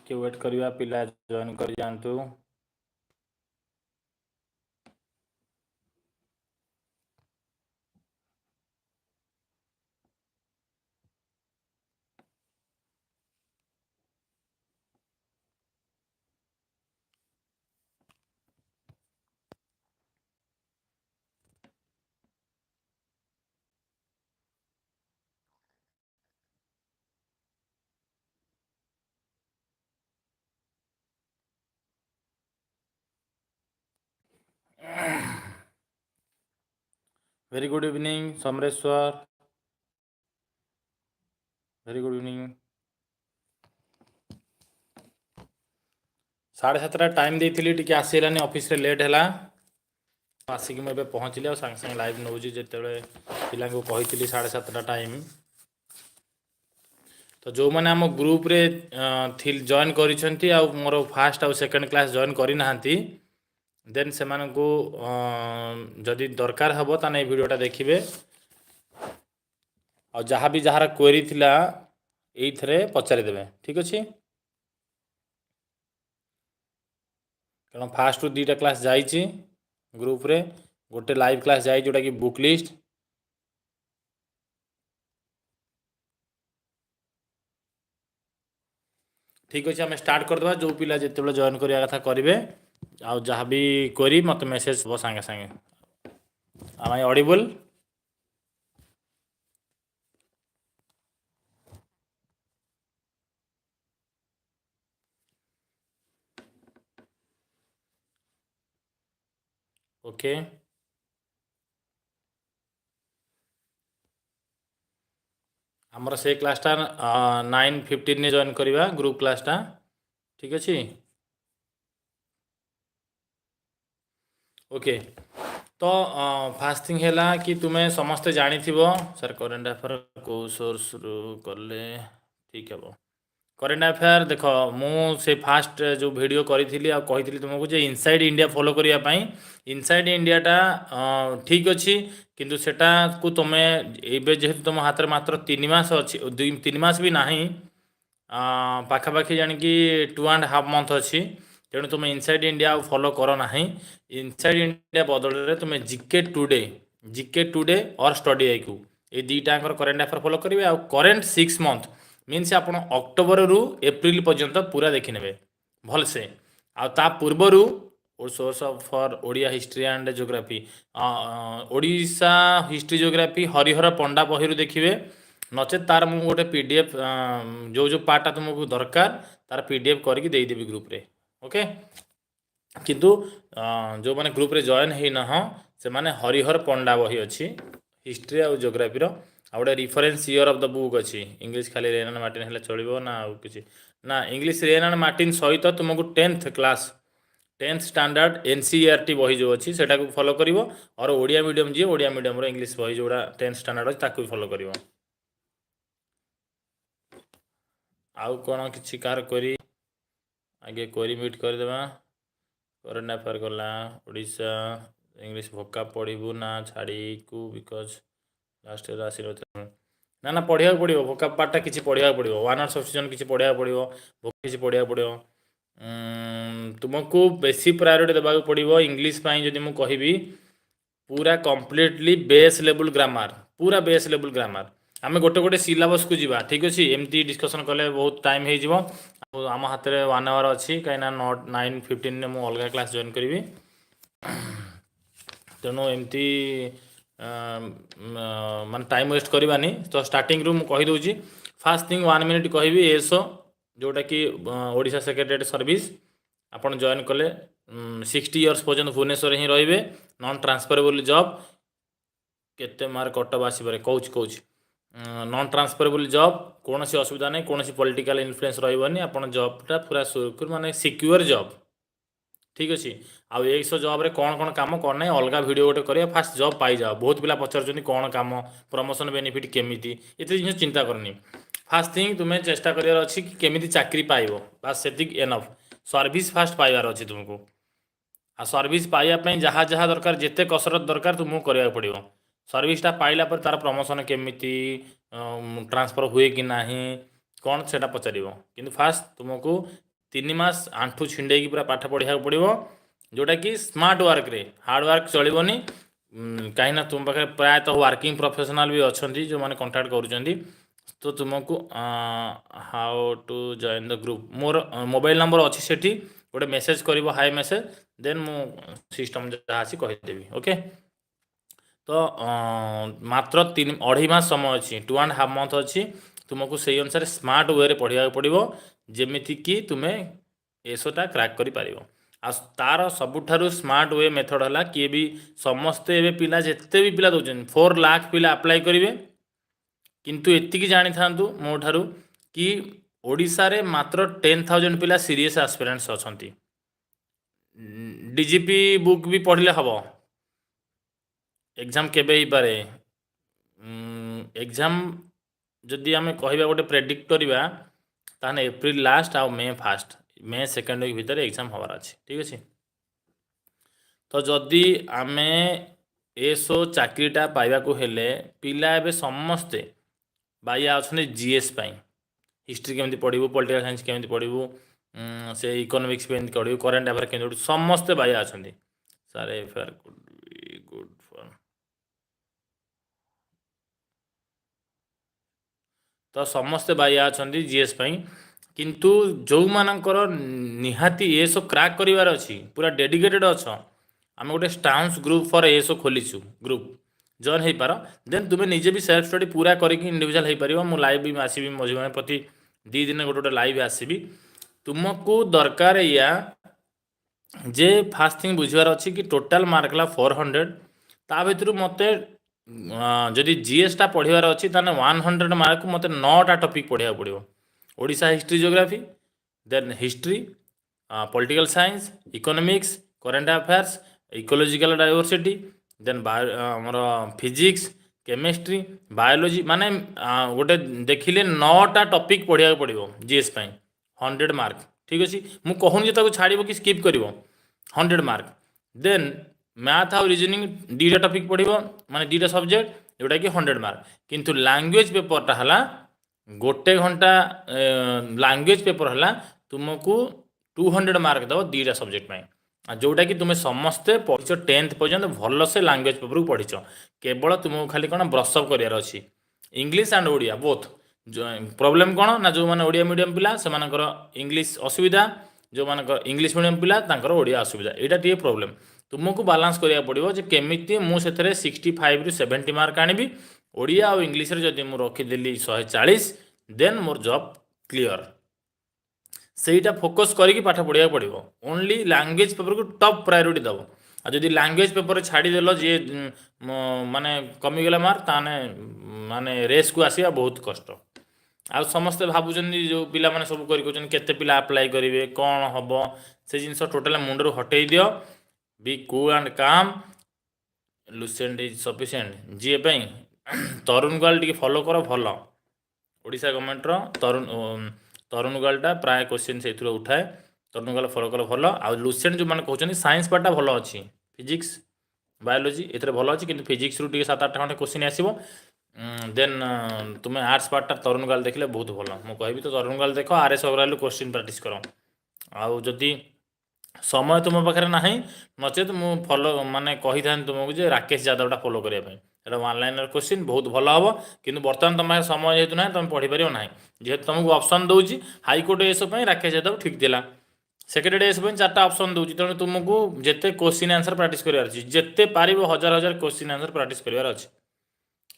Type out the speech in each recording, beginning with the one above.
ଟିକେ ୱେଟ୍ କରିବା, ପିଲା ଜଏନ୍ କରି ଯାଆନ୍ତୁ। Very good evening Samareshwar, very good evening. 7:30 time देती टी आसलानी ऑफिस रे लेट है आसिक मुझे पहुँचली और सागे सागे लाइव नौजी जिते पिला कही 7:30 टाइम। तो जो मैंने आम ग्रुप रे जॉइन करिसेंती आ मोर फास्ट आ सेकंड क्लास जॉइन करना देन से जदि दरकार हम ताने वीडियोटा देखिए और जहाँ भी जहाँ क्वेरी थिला ये पचारिदेवे, ठीक अच्छे। कारण फास्ट रु 2टा क्लास जाइए ग्रुप रे, गोटे लाइव क्लास जाए जोटा कि बुक लिस्ट। ठीक अच्छे, आम स्टार्ट करदे जो पिला जिते जॉइन करवा कथा करेंगे आ जहाँ भी क्वेरी मत मेसेज हम सागे सागे। आम आई ऑडिबल? ओके आमर से क्लासटा 9:15 जॉइन करवा ग्रुप क्लासटा, ठीक अच्छे। ओके तो फास्ट थिंग है कि तुम्हें समस्ते जानी सर करेन्ट अफेयर कौ सोर्स रु कले ठीक है। करेन्ट अफेयर देख मुझे फास्ट जो वीडियो करी आ कही तुमको जे इनसाइड इंडिया फॉलो करने इनसाइड इंडियाटा ठीक अच्छी किंतु सेटा को तुम्हें एवं जेहेतु तुम हाथ में मात्र 3 मास अच्छी 3 मास भी ना पाखापाखि जानिकी 2.5 मंथ अच्छी तेणु तुम इनसाइड इंडिया फॉलो कर ना। इनसाइड इंडिया बदल तुम जिके टुडे और स्टडी आई क्यू ये दुईटा करेन्ट अफेयर फॉलो करेंगे आ करेन्ट 6 मंथ मीन्स आप अक्टोबर रु एप्रिल पर्यंत पूरा देखी ने भलसे आ पूर्वर source for Odia history and geography Odisha history geography Harihar Panda बही देखिए नचे तार मु गोटे पीडीएफ जो जो पार्टा तुमको दरकार तार पीडीएफ करके देदेवी ग्रुप रे। ओके किंतु जो मैंने ग्रुप रे जॉइन है न से माने हरिहर पंडा बही अच्छी हिस्ट्री और जियोग्राफी रो आ गोटे reference year of the book अच्छी इंग्लिश खाली रेनान मार्टिन हेल्ले चलो ना आउ कि ना इंग्लिश रेनान मार्टिन सहित तुमको 10th class 10th standard NCERT बही जो अच्छी से फॉलो कर और ओडिया मीडियम जी ओडिया मीडियम इंग्लिश बही जोड़ा 10th स्टैंडर्ड अच्छी ताकू फॉलो कर आउ कौन किसी कार क्वेरी आगे क्वेरी मीट करदेवा। करेन्ट अफेयर गला ओडिशा इंग्लिश भोका पढ़ू ना छाड़ी को बिकज लास्ट ईयर आसी ना ना पढ़िया पड़ो भोका पार्टा किसी पढ़िया पड़ो वन आवर सब्सटीट्यूशन किसी पढ़िया पड़ो किसी पढ़िया पड़ो तुमको बेसी प्रायोरिटी देवाक पड़ो इंग्लिश जदि मुझे कहबी पूरा कम्प्लीटली बेस लेवल ग्रामर पूरा बेस लेवल ग्रामर आम गोटे गोटे सिलेबस को जीवा ठीक अच्छे एमती डिस्कसन कले बहुत टाइम हो आम हाथ में 1 आवर अच्छी कहीं 9:15 मुझे अलग क्लास जॉइन करी तेणु एमती मान टाइम वेस्ट करवानी। तो स्टार्टिंग रु कहीदे फास्ट थिंग 1 मिनिट कहबी एसओ जोटा कि ओडिशा सेक्रेटेरिएट सर्विस आपन जॉइन कले 60 इयर्स पर्यंत भुवनेश्वर ही रे नॉन ट्रांसफरेबल जॉब केते मार्क कटअप आसपे कौच नॉन ट्रांसफरेबल जॉब कौन सी असुविधा नहीं कौन सी पॉलिटिकल इन्फ्लुएंस रही आपन जॉबटा पूरा सिक्योर माने सिक्योर जॉब ठीक अच्छे। आउ एक जॉब रे कौन कौन काम कौन ना अलग वीडियो गोटे करें फास्ट जॉब पाई जाओ बहुत पिला पचार कौन काम प्रमोशन बेनिफिट केमी ये जिन चिंता करनी फास्ट थिंग तुम्हें चेष्टा करार अच्छी कि केमी चाकरी पाइब बास से एनफ सर्विस फास्ट पाइबार अच्छी तुमको आ सर्विस पाइबापी जहाँ जहाँ दरकार जिते कसरत दरकार तुमको कराया पड़ो सर्विसटा पाइला पर तार प्रमोशन केमी ट्रांसफर हुए कि ना कौन से पचार कि फास्ट तुमको 3 मास आंठू छिंडेकी पूरा पाठ पढ़िया पड़ो जोटा कि स्मार्ट वर्क रे हार्ड वर्क चलबनी कहीं तुम पाखे प्रायतः वर्किंग प्रोफेशनल भी अच्छा जो मैंने कंटाक्ट करुँच तो तुमको how to join the group मोर मोबाइल नंबर अच्छी सेठी गोटे मेसेज कर हाई मेसेज देन मु सिस्टम जहाँ आसी कहीदेवी ओके। तो मात्र 2.5 मास समय अच्छी 2.5 मंथ अच्छी तुमको से अनुसार स्मार्ट वे पढ़ा पड़ो जमीती कि तुम्हें एसोटा क्रैक कर तार सबुठारु स्मार्ट वे मेथड है किए भी समस्ते पिला जिते भी पिला दौरान 4 लाख पिला अप्लाई करेंगे किंतु एतिकी जानी था मो ठारू कि ओडिशा रे मात्र 10,000 पिला सीरीयस एस्पिरेंट्स अच्छा डीजीपी बुक भी पढ़ले हम एग्जाम केबे ही पारे एग्जाम जदि आम कह गोटे प्रेडिक्ट करवा ताने एप्रिल लास्ट आ मे फास्ट मे सेकेंड वीक भितर एग्जाम हबार अच्छे ठीक अच्छे। तो जदि आम एसो चाकरीटा पाइबा हेले पिला एबे समस्ते बाया अच्छा जीएस हिस्ट्री केमी पढ़ू पॉलिटिकल साइंस केमी पढ़ू से इकोनॉमिक्स केमी पढ़ू करेन्ट अफेयर केमी समस्ते बाया अच्छा सार एफेयर गुड फॉर तो समस्ते बाया अच्छा जीएस किंतु जो मानकर निहाती एसो क्रैक करिवार अच्छी पूरा डेडिकेटेड अच्छा आम गोटे स्टाउंस ग्रुप फॉर एसो खोलीचु ग्रुप जॉइन हो पार देन तुम्हें निजे भी सेल्फ स्टडी पूरा करके इंडिविजुअल हो पार मु लाइव भी आसबि मझे प्रति 2 दिन गोटे लाइव आसबि तुमको दरकार या जे फास्ट थिंग बुझार अच्छी कि टोटाल मार्क ला 400 ता भर मत जदि जीएसटा पढ़ार अच्छी 100 मार्क मत 9टा टॉपिक पढ़ा पड़ो Odisha history geography then history political science economics current affairs ecological diversity then आमर फिजिक्स केमिस्ट्री बायोलॉजी माने गोटे देखिले 9टा टॉपिक पढ़ा पड़ो जीएस 100 मार्क ठीक अच्छे मु कहूनी छाड़ कि स्किप कर 100 मार्क देन मैथ आउ रीजनिंग 2टा टॉपिक पढ़ो माने 2टा सब्जेक्ट जोटा कि 100 मार्क किंतु लैंग्वेज पेपरटा है गोटे घंटा लैंग्वेज पेपर है तुमको 200 मार्क दब 2टा सब्जेक्ट जोटा कि तुम्हें समस्ते पढ़ 10th पर्यंत भल से लैंग्वेज पेपर को पढ़ केवल तुमको खाली कौन ब्रशअप करार अच्छी English and Odia both problem कौन ना जो मैंने ओडिया मीडियम पिला से इंग्लीश असुविधा जो मान इंग्लीश मीडियम पिला ओडिया असुविधा यहाँ टे प्रॉब्लम तुमको बालांस करा पड़ो केमी मुझे 65 ରୁ 70 मार्क आनी ओडिया और इंग्लीश जदि मुझे रखीदेली 140 देन मोर जॉब क्लियर सेटा फोकस करके पाठ पढ़ा पड़ो ओनली लैंग्वेज पेपर को टॉप प्रायोरिटी दब आ जदि लैंग्वेज पेपर छाड़देल जी माने कमिगला मार्क ताने माने रेस को आसवा बहुत कष्ट आ समस्ते भावुं जो पिला माने सब केते पिला अप्लाई करेंगे कौन हम से जिन टोटाल मुंडर हटई दियो बी कूल एंड काम लुसेंट इज सफिशिएंट जी तरुण गाल टी फॉलो कर भल ओडिशा गवर्नमेंट तरुण गालटा प्राय क्वेश्चन से उठाए तरुण गाल फॉलो कर भल आ लुसेंट जो मैंने कहते साइंस पार्टा भल अच्छी फिजिक्स बायोलोजी एथरे भल अच्छी कि फिजिक्स रू 7-8 खंडे क्वेश्चन आसो देन तुम्हें आर्ट्स पार्टा तरुण गाल देखले बहुत भल मुझे कहि तो तरुण गाल देख आरएस अग्रवाल क्वेश्चन प्रैक्टिस कर आदि समय तुम पाखे ना नचेत मु फॉलो माने कही था तुमको राकेश यादवटा फॉलो करने वन लाइनर क्वेश्चन बहुत भल हम कि बर्तमान तुम समय जेहतु ना तुम पढ़ी पार ना जेहतु तुमको ऑप्शन दूसरी हाईकोर्ट एसओ राकेश यादव ठीक थिला सेक्रेटरी एसओ 4टा ऑप्शन दूसरी तेणु तुमको जिते क्वेश्चन आंसर प्रैक्टिस करार अच्छी जिते पार हजार हजार क्वेश्चन आंसर प्रैक्टिस करार अच्छी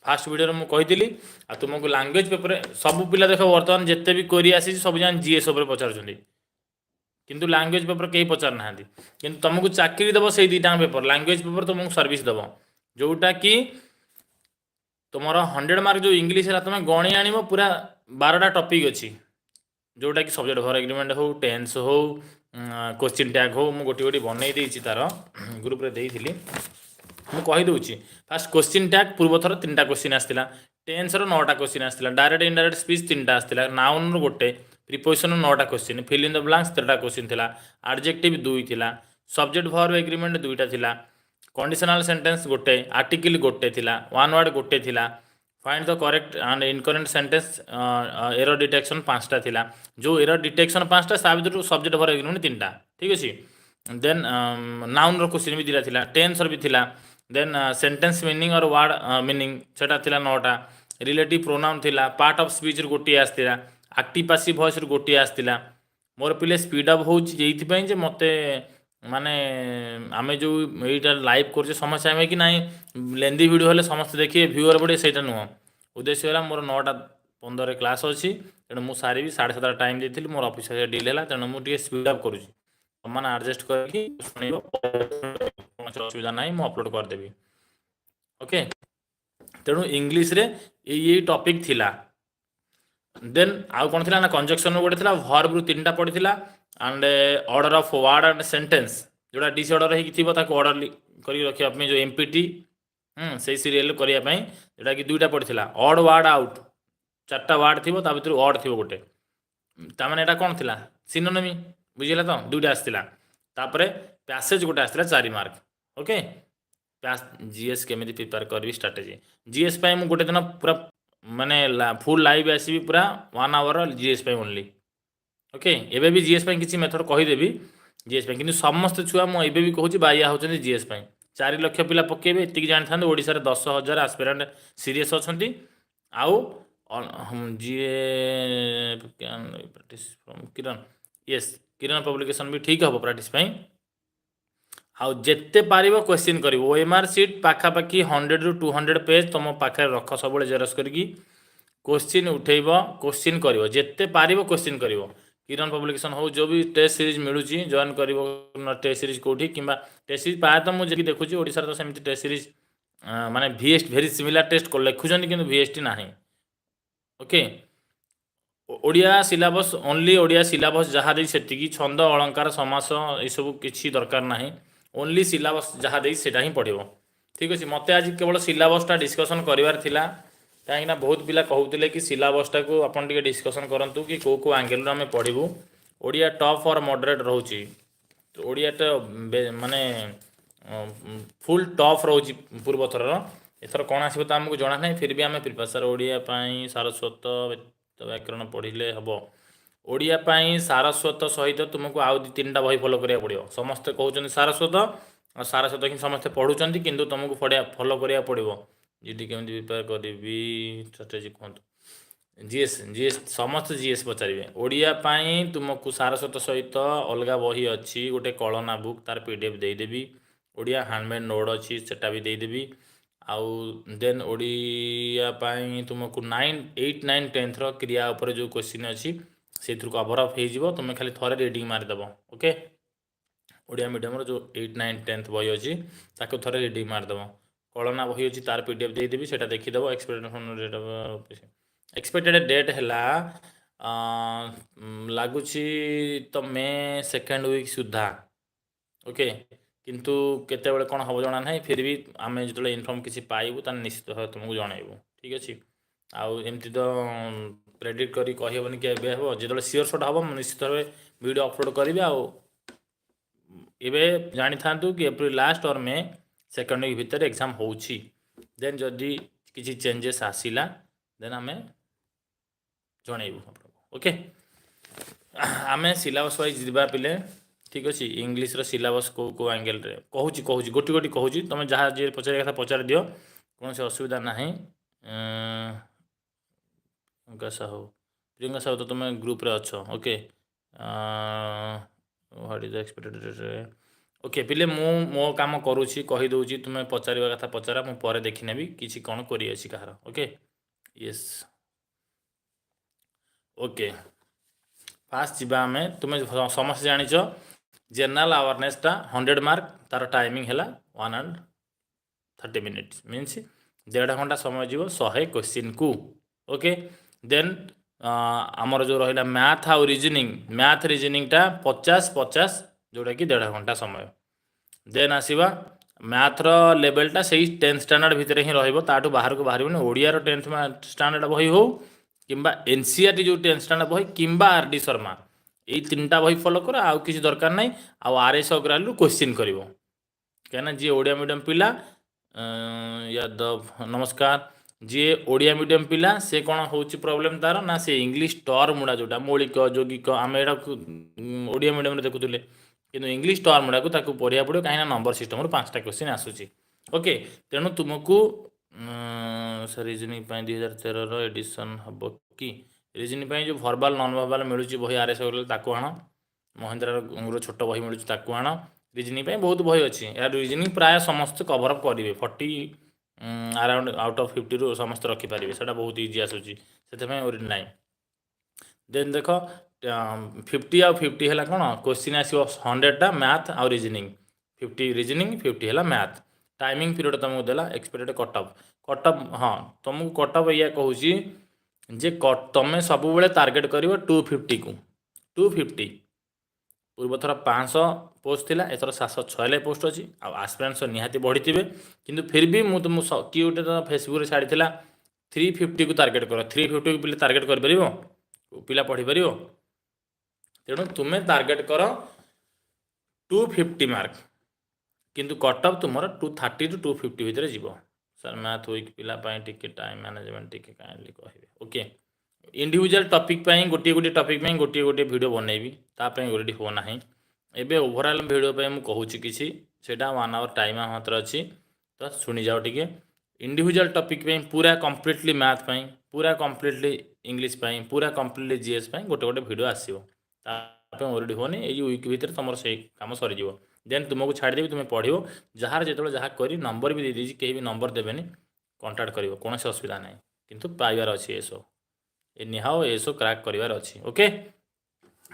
फास्ट वीडियो मुझे कही आ तुमको लैंग्वेज पेपर सब पिला देख बर्तमान जिते भी क्वेरी आसी सब जान जीएस पचार किंतु लैंग्वेज पेपर कहीं पचार ना कि तुमको चाकरी दब से 2टा पेपर लैंग्वेज पेपर तुमको सर्विस दब जोटा कि तुम 100 मार्क जो इंग्लीश है तुम गणी आण पूरा 12टा टॉपिक अच्छी जोटा कि सब्जेक्ट भर एग्रीमेंट हो टेन्स हो क्वेश्चन टैग हो मुझे गोटे गोटे बनई देती तार ग्रुप रे देइथिली मुझे कहीदे फास्ट क्वेश्चन टैग पूर्व थर 3टा क्वेश्चन आसाला टेन्स 9टा क्वेश्चन आसाला डायरेक्ट इनडायरेक्ट स्पीच 3टा आसाला नाउन गोटे प्रिपोजिशन 9टा question fill in the blanks 13टा क्वेश्चन थिला एडजेक्टिव 2 थिला सब्जेक्ट भर एग्रीमेंट 2टा थिला कंडीशनल सेंटेंस गोटे आर्टिकल गोटे थिला वन वर्ड गोटे थिला find the correct and incorrect sentence error detection 5टा थिला जो एरर डिटेक्शन 5टा सा भितर सब्जेक्ट भर एग्रीमेंट 3टा ठीक अछि देन नाउन रो क्वेश्चन भी दिला थिला टेंस रो भी थिला देन सेंटेंस मीनिंग और वर्ड मीनिंग सेटा थिला 9टा रिलेटिव प्रोनाउन थिला पार्ट ऑफ स्पीच रो गोटी आस्तिला एक्टिव पैसिव वॉइस रो गोटी आस्तिला मोर पिले स्पीड अप होउची जेइथि पई जे मते माने आमे जो एटा लाइव करछे समस्या में कि नाही लेंदी वीडियो हेले समस्त देखिए व्यूअर बढ़े सेटा नुह उद्देश्य होला मोर 9:15 क्लास अछि तेणु मु सारी भी 7:30 टाइम देथिली मोर ऑफिस डील हैला तेणु मु टिके स्पीड अप करूची मन एडजस्ट करके सुनिबो कोन असुविधा नाही मु अपलोड कर देबी ओके तेणु इंग्लिश रे ये टॉपिक थिला देन आउ कौन थिला ना कंजक्शन गोटे थिला वर्ब रु 3टा पड़िथिला and order of word and sentence जोड़ा डिसऑर्डर हेकि थिबो ताको ऑर्डर करी रखिया अपने जो एमपीटी से सीरियल करिया पई जोड़ा कि 2टा पड़िथिला ऑड वर्ड आउट 4टा वर्ड थिबो ता भितर ऑड थिबो गोटे ता माने एटा कोन थिला सिनोनिमी बुझिला तो 2टा आस्तिला तापरे पैसेज गोटे आस्तिला 4 मार्क ओके जीएस केमिति प्रिपेयर करबी स्ट्रेटजी जीएस पई मु गोटे दिन पूरा माने फुल लाइव आसीबी पूरा 1 आवर जीएस पई ओनली ओके एबे भी जीएस पई किछि मेथड कहि देबी जीएस पई किंतु समस्त छुआ मु एबे भी कहूची बाया होचंदी जीएस पई 4 लाख पिला पकेबे एतिक जानथांदे ओडिसा रे 10,000 एस्पिरेंट सीरियस अछंती आउ जीए practice from Kiran yes Kiran publication भी ठीक हबो प्रैक्टिस पई आउ जेते पारिबो क्वेश्चन करिवो ओएमआर सीट पाखा पाखी 100 रु 200 पेज तुम पाखे रख सबले जेरस करकी क्वेश्चन उठेइबो क्वेश्चन करिवो जेते पारिबो क्वेश्चन करिवो किरण पब्लिकेशन हो जो भी टेस्ट सीरीज मिलुची जॉइन करिवो टेस्ट सीरीज कोठी किंबा टेस्ट सीरीज पाए तो मुझे देखुची ओडिसा तो सेमती टेस्ट सीरीज माने वीएसटी वेरी सिमिलर टेस्ट को लिखुचंदी किंतु वीएसटी नाही okay Odia syllabus only Odia syllabus जहाँ दे सेतिकी छंद अलंकार समास ए सब किछि दरकार नाही ओनली सिलेबस जहाँ दे सेटा ही पढ़िबो ठीक अछि मते आज केवल सिलेबसटा डिस्कशन करिवार थिला कहीं बहुत पिला कहते कि सिलेबसटा को अपन टिके डिस्कशन करंतु कि को को एंगल आम पढ़ू ओडिया टॉप और मॉडरेट रोची तो ओडियाटा माने फुल टॉप रोची पूर्व थर एथर कौन आसो तो आमको जना ना फिर भी आम प्रिपेयर सर ओडिया सारस्वत व्याकरण पढ़ले हम ओडिया सारस्वत सहित तुमको आउ 2-3टा बही फॉलो करिया पड़ो समस्ते कहते सारस्वत और सारस्वत ही समस्ते पढ़ुंट किंतु तुमको फॉलो करिया पड़ो जीडी केमती प्रिपेयर करी स्ट्रेटेजी कहतु जीएस जीएस समस्त जीएस पचारे ओडिया तुमको सारस्वत सहित अलग बही अच्छी गोटे कलना बुक तार पीडीएफ देदेवी ओडिया हैंडमेड नोट अच्छी सेटा भी देदेवी आउ देन ओडिया तुमको 9, 8, 9, 10 क्रिया उपर जो क्वेश्चन अच्छी से कवर अप हो तुम खाली थोड़े रिडिंग मारिदेव ओके ओडिया मीडियम जो 8, 9, 10 बही अच्छी ताको थोड़े रिडिंग मारिदेव कलना बही अच्छी तार पीडीएफ देदेवी से देखीदेव एक्सपेक्टेड डेट है लगुच तो मे 2nd वीक सुधा ओके किंतु केते बेले कौन हम जना ना फिर भी आम जो इनफर्म किसी पाइबू तो निश्चित भाव तुमको जनइबू ठीक अच्छे आउ एमती तो प्रेडिक्ट करी कहबनी कि एबे हम जो सियोर सट हम निश्चित भाव वीडियो अपलोड करी आउ एबे जानी था कि एप्रिल लास्ट और मे 2nd वीक भितर एग्जाम होउछि देन जदि किसी चेंजेस आसिला देन आम जनइबू ओके आम सिलेबस वाइज जीवा पिले ठीक अच्छे इंग्लीश सिलेबस को एंगल रे कहूँ गोटी गोटी कहूँ तुम जहाँ जी पचार कथा पचार दियो कौन से असुविधा ना प्रियंका साहू तो तुम ग्रुप रे अच्छो okay what is expected okay पिले मो काम करुँची कहीदे तुम पचार कथा पचारा मु पर देखी नेबी किसी कौन करी अछि कहार ओके यस ओके फास्ट जीवा आम तुम समस्त जानिच जनरल अवेयरनेसटा 100 मार्क तार टाइमिंग है 130 मिनिट्स मीन्स 1.5 घंटा समय जीव 100 क्वेश्चन को ओके देन आमर जो रहा मैथ आउ रिजनिंगटा 50-50 जोटा कि 1.5 घंटा समय देन आसवा मैथर लेवलटा से 10th स्टैंडर्ड भितर ही रहा बाहर को बाहर ओडियार 10th स्टैंडर्ड बही हो कि एनसीईआरटी जो 10th स्टैंडर्ड बही कि आरडी शर्मा ये 3टा बही फॉलो कर आउ किसी दरकार नहीं आउ आरएस अग्रालू क्वेश्चन कर कहीं जी ओडिया मीडियम पिला यादव नमस्कार जी ओडिया मीडियम पिला से कौन होची प्रॉब्लम तार ना से इंग्लिश टर्म गुड़ा जोटा मौलिक यौगिक आम एटा ओडिया मीडियम रे देखुले किंतु इंग्लिश टर्म गुड़ा को ताकू पढ़िया पड़ो कहीं नंबर सिस्टम रू 5टा क्वेश्चन आसूची ओके तेणु तुमको रीजनिंग 2013 एडिशन हम कि रीजनिंग जो भर्बाल नॉन भर्बाल मिलूँ बही आर एस ताकू आण महिंद्रा छोट बही मिलूँ ताकू आण रीजनिंग बहुत बही अच्छी यार रीजनिंग प्राय समस्त कवर अप करेंगे 40 अराउंड आउट ऑफ 50 रू समस्त रखिपारे से बहुत इजी आसूसी से ओरी ना देन देख 50 आउ 50 है कौन क्वेश्चन आसो 100टा मैथ आउ रीजनिंग 50 रीजनिंग 50 है मैथ टाइमिंग पीरियड तुमको देला एक्सपेक्टेड कटअप हाँ तुमको कटअप या कहूँ जे तुम सब टार्गेट कर 250 को 250 पूर्व थर 500 पोस्ट थिला एथर 746 पोस्ट अच्छी आस्पिरेंट्स निहाती बढ़ी थे कि फिर भी मुझे तुम कि गोटे फेसबुक छाड़ी 350 को टार्गेट कर 350 को पिला टार्गेट कर पिला पढ़ी पार तेणु तुम्हें टार्गेट कर 250 मार्क किंतु कटअप तुम 230 टू 250 भितर जीव सर मैथ वीक पिला टिके टाइम मैनेजमेंट टिके काइंडली कहे ओके इंडिविजुअल टॉपिक गोटे गोटे टॉपिक गोटे गोटे वीडियो बनैबी तापाई रेडी हो ना एबे ओवरऑल वीडियो पे मु कहूची किसी सेटा 1 आवर टाइम मात्र अच्छी तो सुनी जाओ टिके इंडिविजुअल टॉपिक पूरा कंप्लीटली मैथ पाई पूरा कंप्लीटली इंग्लिश पाई पूरा कंप्लीटली जीएस पाई गोटे गोटे वीडियो आसीबो तापाई रेडी होनी ए वीक भितर तुम से काम सरीज देन तुमको छाड़देवी तुम्हें पढ़ो जार जो जहाँ कर नंबर भी दे दीजिए कहीं भी नंबर देवेनि कंटाक्ट कर कौन असुविधा ना किंतु पाइबार अच्छी एसो ए निहाओ एसो क्रैक करार अच्छी ओके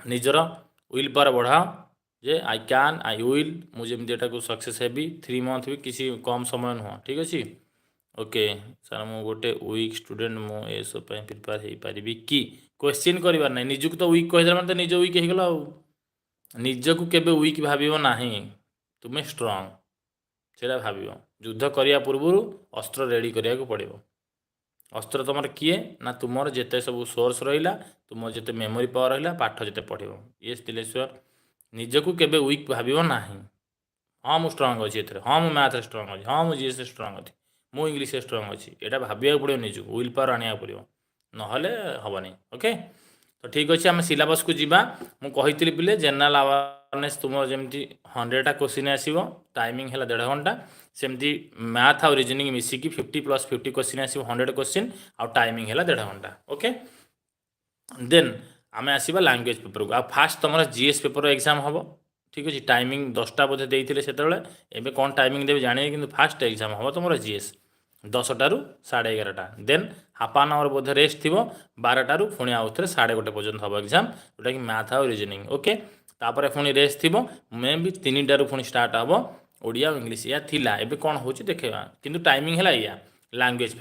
निजर विल पावर बढ़ाओ जे आई कैन आई विल मुझे को सक्सेस हेबी 3 मंथ भी किसी कम समय नुह ठीक अच्छे ओके सर मु गोटे वीक स्टूडेंट मुझे प्रिपेयर हो पारि कि क्वेश्चन करार ना निजुक तो वीक कहीदेला मतलब निज वीक होगला निजक केबे वीक भाव ना तुम्हें स्ट्रंग से भाव युद्ध करने पूर्व अस्त्र रेडी करा पड़ो अस्त्र तुम किए ना तुम जिते सब सोर्स रहा तुम जिते मेमोरी पावर रहा पाठ जिते पढ़ ये तिलेश्वर निजक केबे वीक भाव ना हाँ मुझे स्ट्रंग अच्छी ए हाँ मुझे मैथ स्ट्रंग अच्छी हाँ मुझे जीएस स्ट्रंग अच्छी मु इंग्लीश स्ट्रंग अच्छी यहाँ भाविया पड़ो निजक विल पावर आने पड़ो नहले हेनी ओके तो ठीक अच्छे आम सिलेबस को जीवा मुझे पिले जनरल अवेयरनेस तुम जमी 100टा क्वेश्चन आसो टाइमिंग है 1.5 घंटा सेमती मैथ आउ रीजनिंग मिसिकी 50+50 क्वेश्चन आसो 100 क्वेश्चन आउ टाइमिंग है 1.5 घंटा ओके देन आम आसवा लैंग्वेज पेपर को फास्ट तुम जीएस पेपर एग्जाम हम ठीक अच्छे टाइमिंग 10टा बोधे देते से कौन टाइमिंग देवे जाने कि फास्ट एग्जाम हम तुम जीएस 10टारू 11:30 देन हाफ एन आवर बोधे रेस्ट थी 12टारू पुणी आउ थे 1:30 पर्यटन हम एग्जाम जोटा कि मैथ आउ रीजनिंग ओके तापर पुणी रेस्ट थी मे भी 3टारू पुणी स्टार्ट हम ओडिया और इंग्लीश या थिला एबे कौन हो देखा किंतु टाइमिंग है या लैंग्वेज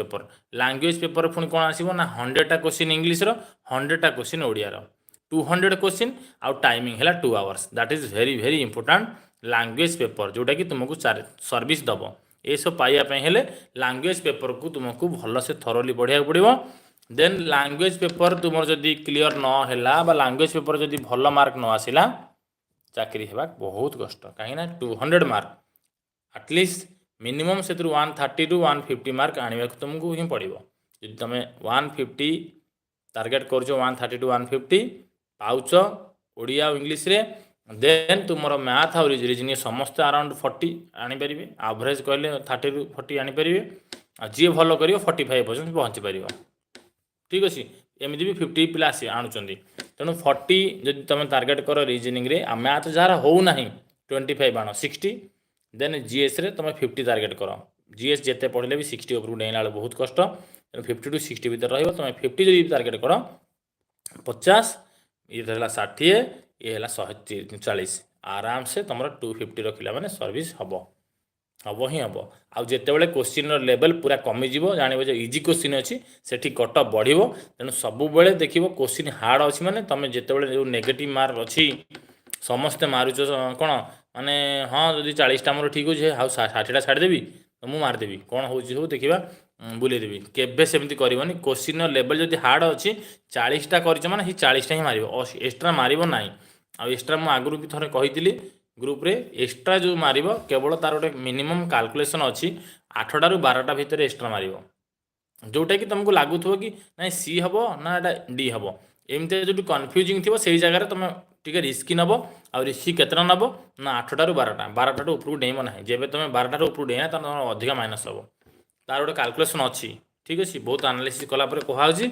पेपर पुणी कौन आसो ना 100टा क्वेश्चन इंग्लीश 100टा क्वेश्चन ओडियार 200 क्वेश्चन आउ टाइमिंग है 2 hours that is very very important language paper जोटा कि तुमको सर्विस दब ये सब पाइबापी हेले लैंग्वेज पेपर को तुमको भल से थरोली पढ़ा पड़ो देन लैंग्वेज पेपर तुम जदि क्लीयर न लैंग्वेज पेपर जदि भल मार्क न आसला चाकरी होगा बहुत कष्ट कहीं 200 मार्क एटलिस्ट मिनिमम से 130 टू 150 मार्क आने तुमको ही पड़ो जब तुम 150 टार्गेट कर 130 टू 150 पाउच ओडिया और इंग्लीश रे देन तुम मैथ और रीजनिंग समस्त अराउंड 40 आनीपर एवरेज कहले 30 टू 40 आनीपर जी भल कर 45 पर्यटन पहुँची पार ठीक अच्छे एमती भी 50 पिला आणुंट तेणु 40 जब तुम टार्गेट कर रीजनिंग रे मैथ जार हो ना 25 आण 60 देन जीएस रे तुम 50 टार्गेट कर जीएस जिते पढ़ले भी 60 उपरकू डेला बहुत कष्ट तेणु 50 टू 60 भर तुम 50 जब टार्गेट कर 50 ये 60 ये 140 आराम से तुम 250 रखला मैंने सर्विस हम हम ही हम आउ जिते क्वेश्चन लेवल पूरा कमिज जान जो इजी क्वेश्चन अच्छी से कटअप बढ़ो तेणु सब देख क्वेश्चन हार्ड अच्छी मैंने तुम जिते जो नेगेटिव मार्क अच्छी समस्ते मारुच कौन माने हाँ जदि 40टा मोर ठीक अच्छे हाँ 60टा छाड़देवी तो मुझे मारिदेवी कौन हो देखा बुलेदेवी केवे सेमती करनी क्वेश्चन लेवल जब हार्ड अच्छी 40टा कर मैंने 40टा ही मार एक्सट्रा मार ना आ एक्सट्रा मुझे आगुरी भी थे कही ग्रुप रे एक्सट्रा जो मार केवल तार गोटे मिनिमम कैलकुलेशन अच्छी 8टारू 12टा भितर एक्सट्रा मार जोटा कि तुमको लगुव कि ना सी हम ना एटा डी हम एमती जो कन्फ्यूजिंग थी से जगह तुम टे रिस्क नब आ रिस्क केतना नब ना 8 रू 12टा 12टा उपरକୁ डेइम ना जेबे तुम 12टा उपरକୁ डेइना तो अधिक माइनस हम तार गोटे कैलकुलेशन अच्छी ठीक अच्छे बहुत एनालिसिस कलापर कहुच्छी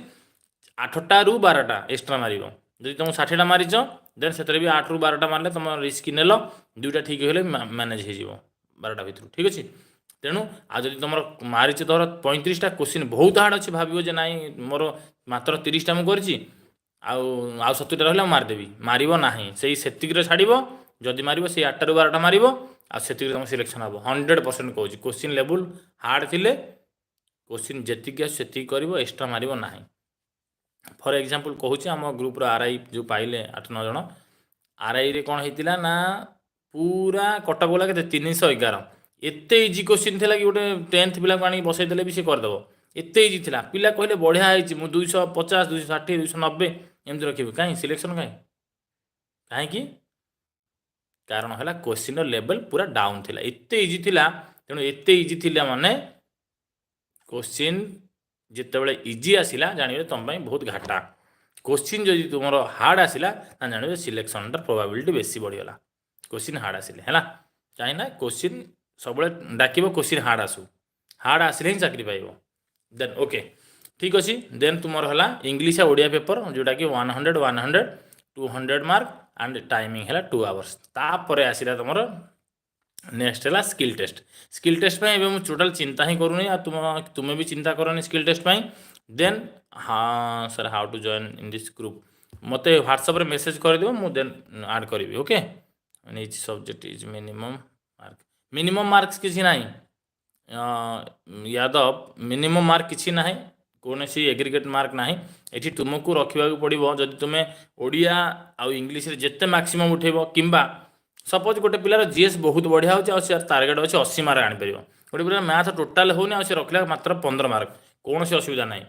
8टा रू 12टा एक्सट्रा मार जब तुम 60टा मारिच देन से भी 8 रू 12टा मारे तुम रिस्क नेल दुईटा ठीक है मैनेज हो 12टा भितर ठीक अच्छे तेणु आज तुम मारिच तोर 35टा क्वेश्चन बहुत हार्ड अच्छे भाव जे ना मोर मात्र 30टा मुझे आउ 70टा रहा मारिदेवी मार ना से छाड़ जदि मार से 8 रू 12टा मार से तुम सिलेक्शन हम 100% कहूँ क्वेश्चन लेवल हार्ड थिले क्वेश्चन जी से कर एक्सट्रा मार ना फॉर एग्जांपल कहूँ आम ग्रुप्र आरआई जो पाइले 8-9 जन आरआई रे कौन होता ना पूरा कटक वाला के 311 एत इजी क्वेश्चन थी कि गोटे 10th पिला को आनी बसईदे भी सी करदेव एत इजी था पिला कहले बढ़िया है मुझे 250 260 290 एमती रखी कहीं सिलेक्शन कहीं कारण है क्वेश्चन लेवल पूरा डाउन थिला एत इजी थिला तेणु एत इजी थिला माने क्वेश्चन जितेबाला इजी आसला जानवे तुम बहुत घाटा क्वेश्चन जदि तुम हार्ड आसला जानवे सिलेक्शन प्रोबेबिलिटी बेसी बढ़ीगला क्वेश्चन हार्ड आसिले है कहीं क्वेश्चन सब डाक क्वेश्चन हार्ड आसिले ही चाकरी पाइब देन ओके ठीक अच्छे देन तुम है इंग्लीश ओडिया पेपर जोटा कि 100 100 200 मार्क एंड टाइमिंग है 2 आवर्स तापर आसला तुम नेक्स्ट है स्किल टेस्ट पे मुझे टोटाल चिंता ही करूनी तुम्हें भी चिंता करनी स्किल टेस्ट पे देन हाँ sir how to join in this group मत व्हाट्सएप रे मेसेज कर दियो मु देन ऐड करी okay each subject is minimum marks किसी ना यादव मिनिमम मार्क किसी ना कौन सी एग्रीगेट मार्क ना ये तुमको रखा पड़ो जदि तुम्हें ओडिया आउ इंग्लीश जिते मैक्सिमम उठेब किंबा सपोज गोटे पिलार जीएस बहुत बढ़िया हो टार्गेट अच्छे 80 मार्क आनीपर गोटे पिला मैथ टोटाल होनी रखला मात्र 15 मार्क कौन सी असुविधा ना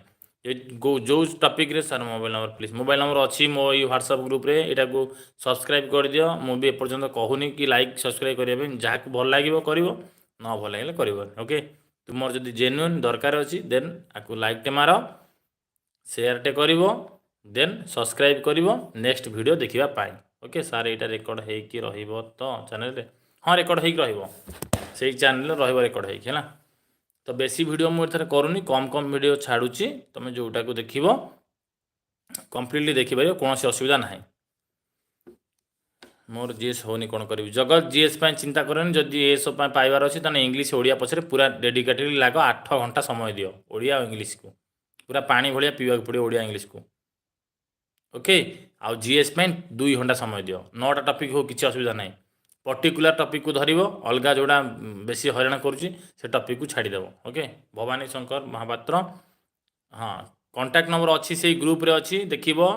जो टॉपिक रे sir mobile number please mobile number अच्छी मो व्हाट्सएप ग्रुप रे एटा को सब्सक्राइब कर दियो मुझे एपर्तंत कहूनी कि लाइक सब्सक्राइब करने जहाँ भल लगे कर न भल लगे कर ओके तुम जब जेन्युइन दरकार अच्छी देन आपको लाइक टे मार शेयर टे कर देन सब्सक्राइब कर नेक्स्ट वीडियो देखा ओके सार यहाँ रेकर्ड हो तो चैनल हाँ रेकर्ड हो चैनल रेकर्ड है तो बेसी वीडियो मुझे करूनी कम कम वीडियो छाड़ुची तुम जोटा को देख कम्प्लीटली देखिपर कौन सी असुविधा ना मोर जीएस होनी कौन करी जगत जीएस चिंता करनी जदि ए सब पाइबार अच्छे तो इंग्लीश ओडिया पछरे पूरा डेडिकेटेडली लाग 8 घंटा समय दियो ओडिया और इंग्लीश को पूरा पानी भाया पीवा पड़ो ओडिया इंग्लीश को ओके आउ जीएस 2 घंटा समय दियो 9टा टॉपिक हो किसी असुविधा ना पर्टिकुलर टॉपिक को धरिबो अलगा जोड़ा बेसी हैरान करुच्ची से टॉपिक को छाड़देव ओके भवानी शंकर महापात्र हाँ कांटेक्ट नंबर अच्छी से ग्रुप रे अच्छी देखिबो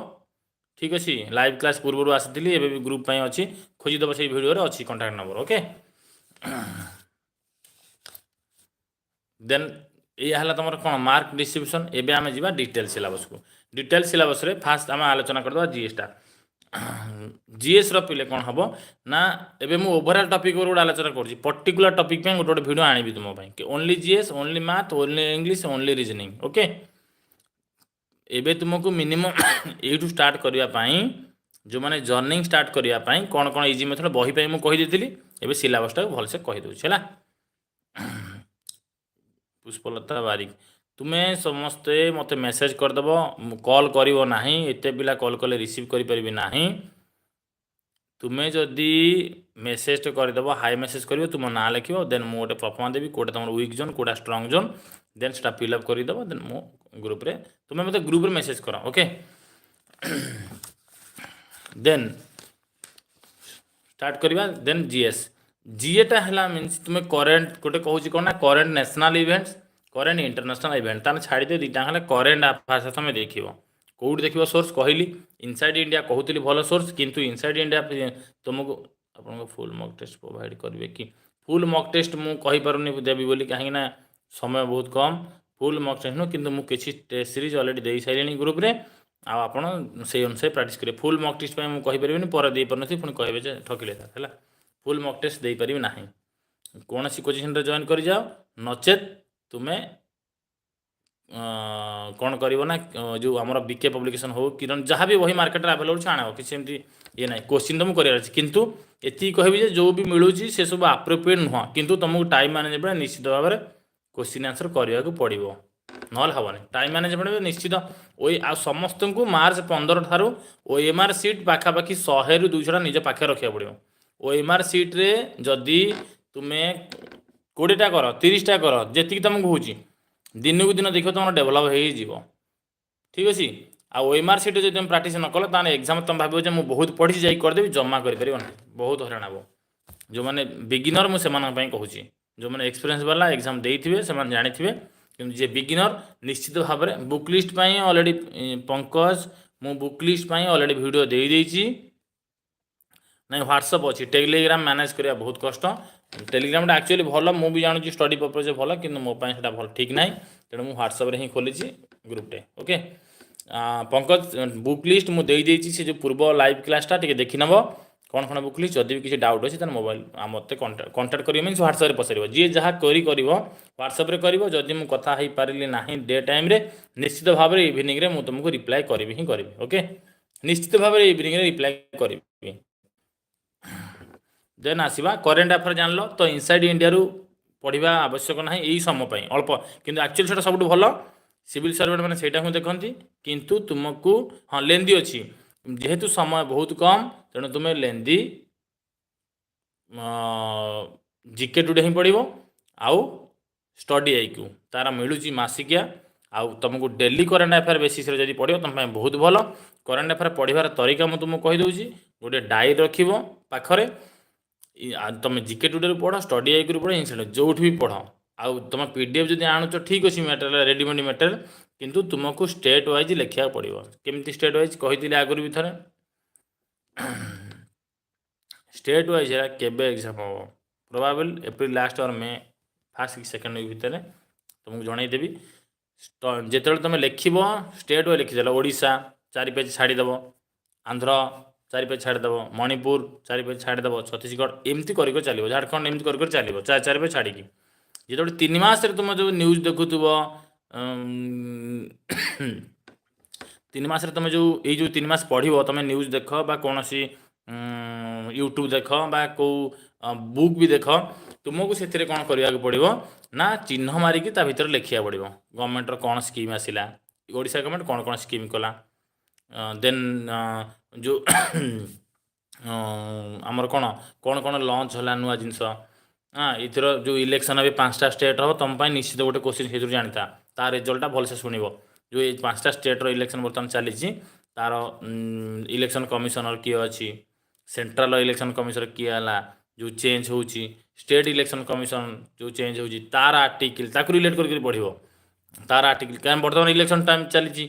ठीक अच्छे लाइव क्लास पूर्व आसी एवं भी ग्रुप अच्छी खोजिदेव से भिडियो अच्छी कांटेक्ट नंबर ओके देन यह तुम कौन मार्क डिस्ट्रीब्यूशन एवं आम जा डिटेल सिलेबस को डिटेल सिलेबस रे फास्ट आम आलोचना करदे जीएसटा जीएस पिले कौन हम ना एबे मु ओवरऑल टॉपिक गोटे आलोचना कर पर्टिकुलर टॉपिक पे गोटे वीडियो आनी तुम कि only GS only math only English only reasoning okay एबे तुमको मिनिमम यू स्टार्ट करने जो मैंने जर्निंग स्टार्ट करने कौन कौन इजी मेथड बही पे मुझे कहीदी एवं सिलेबसटा भलसे कहीदे है पुष्पलता बारिक तुम्हें समस्ते मत मेसेज करदेव कॉल करिवो नाही एते पिला कॉल कले रिसीव करि परिबे नाही तुम्हें जदि मेसेज करदेव हाई मेसेज करिवो तुम ना लिखियो देन मु गोटे परफॉर्म देवी कोटा तुम वीक जोन कोटा स्ट्रांग जोन देन सेटा फिल अप करदेव देन मो ग्रुप रे तुम्हें मते ग्रुप रे मेसेज करो ओके देन स्टार्ट करवा देन जीएस जीएटा है मीन्स तुम्हें करेन्ट गोटे कहूँ कौन ना current national events current international event ताने छाड़ी दे दुटा है करेन्ट भाषा तुम देख कौट देख सोर्स कहली इनसाइड इंडिया कहूली भल सोर्स किंतु इनसाइड इंडिया तुमको आप फुल मक टेस्ट प्रोवाइड करेंगे कि फुल मक टेस्ट मुझे कहींपारूनी देवी बोली कहीं समय बहुत कम फुल मक टेस्ट नुह कि किसी टेस्ट सीरीज अलरेडी दे सारे ग्रुप रे आपड़ से अनुसार प्राक्ट करेंगे फुल मक टेस्ट मुझे कहीपरि पर दे पार पुणी कहे ठकिले है फुल मक टेस्ट दे पारि ना कौन सी कोचिंग सेंटर जॉइन कर जाओ नचेत तुम्हें कौन कर जो आम बीके पब्लिकेशन हो किरण जहाँ भी वही मार्केट आवेलेबल आण किसी एमती ये ना क्वेश्चन तुमको करार अच्छे कितु ये कहबी जो भी मिलूँ से सब आप्रोप्रिएट नुह कितु तुमको टाइम मैनेजमेंट निश्चित भाव में क्वेश्चन आंसर करने को पड़ो ना हेनी टाइम मैनेजमेंट निश्चित वही आ समस्त को मार्च 15 ठारू ओएमआर सीट पाखापाखि 100 ରୁ 200 निज पाखे रखा पड़ो ओएमआर सीट्रे जदि तुम्हें 20टा कर 30टा कर जी तुमको हूँ दिन को दिन देख तुम डेभलप हो ठीक अच्छे आ ओएमआर सीट जो तुम प्राक्ट न कल ताने एग्जाम तुम भाव मुझे बहुत पढ़ी जा करदेवी जमा कर बहुत हराण हे जो मैंने बिगिनर मुझे कहूँ जो मैंने एक्सपीरियंस वाला एग्जाम देते से जानी कि जे बिगिनर निश्चित भाव में बुक लिस्ट ऑलरेडी पंकज मु बुक लिस्ट ऑलरेडी वीडियो दे देइछि नहीं व्हाट्सअप अच्छी टेलीग्राम मैनेज करा बहुत कष्ट टेलीग्राम एक्चुअली भल मु भी जानूँ स्टडी पर्पज भल कि मोपाई भल ठीक ना तेणु मुझे व्हाट्सअप हिं खोली ग्रुपटे ओके पंकज बुक लिस्ट मुझे देदेछि से जो पूर्व लाइव क्लासटा टे देखी नब कौन कौन बुक लिस्ट जदि भी किसी डाउट अच्छे तो मोबाइल मत कंटाक्ट कर मीन व्हाट्सअप पचार जी जहाँ कर व्हाट्सअप कर जदि मुझे कथा हो पारि ना डे टाइम निश्चित भाव में इवनिंग रे मुझे तुमको रिप्लाई करी ही करी ओके निश्चित भाव में इवनिंग रिप्लाई करी देन आसवा करेन्ट अफेयर जान लो तो इनसाइड इंडिया रु पढ़ा आवश्यक ना यही समय अल्प किंतु एक्चुअली से सब भल सिविल सर्वेंट मैंने से देखती किंतु तुमको हाँ लेंदी अच्छी जेहेतु समय बहुत कम तेणु तुम्हें लेंदी जीके टुडे ही पढ़ो आउ स्टडी आईक्यू तार मिलूँ मासिकिया आउ तुमको डेली करेन्ट अफेयर बेसिस जब पढ़ो तुम बहुत भल करेन्ट अफेयर पढ़ार तरीका मुझे तुमको कहीदे गोटे डायरी रख पाखरे तुम जीके टुडे पढ़ स्टडी आईक्यू पढ़ इनसाइड जो भी पढ़ आउ तुम पीडीएफ जब आणुच ठीक अच्छे मेटेरियल रेडीमेड मेटेरियल किंतु तुमको स्टेट वाइज लिखा पड़ो केमती स्टेट वाइज कही आगुरी भी थे स्टेट वाइज है केबे एग्जाम हम प्रोबाबल एप्रिल लास्ट और मे फास्ट सेकेंड वीक भितर तुमको जनईदेवी जिते तुम लिख स्टेट वाइज लिखिदेल ओडिशा 4 पेज छाड़ीदेव आंध्र 4 पेज छाड़ीदेव मणिपुर 4 पेज छाड़ीदेव छत्तीसगढ़ एमती कर चलो झारखंड एमती कर चलो 4 पेज छाड़ी जो 3 मास तुम जो न्यूज देखुव 3 मास तुम जो ये 3 मास पढ़ो तुम न्यूज देख कौन सी यूट्यूब देख कौ बुक भी देख तुमको से कौन करने पड़ो ना चिन्ह मारिकी ता भीतर लिखा पड़ो गवर्नमेंटर कौन स्कीम आसला ओडिशा गवर्नमेंट कौन कौन स्कीम कला देन जो आमर कौन कौन कौन लॉन्च होला नुआ जिनस हाँ इथर जो इलेक्शन अभी 5टा स्टेट हम तुम निश्चित गोटे क्वेश्चन से जानता तार रिजल्टा भलसे शुणव जो ये 5टा स्टेट्र इलेक्शन बर्तमान चली तार इलेक्शन कमिशनर किए अच्छी सेंट्रल इलेक्शन कमिशनर किए है जो चेंज हो स्टेट इलेक्शन कमिशन जो चेंज हो तार आर्टिकल ताक रिलेट करके पढ़ो तार आर्टिकल क्या बर्तमान इलेक्शन टाइम चली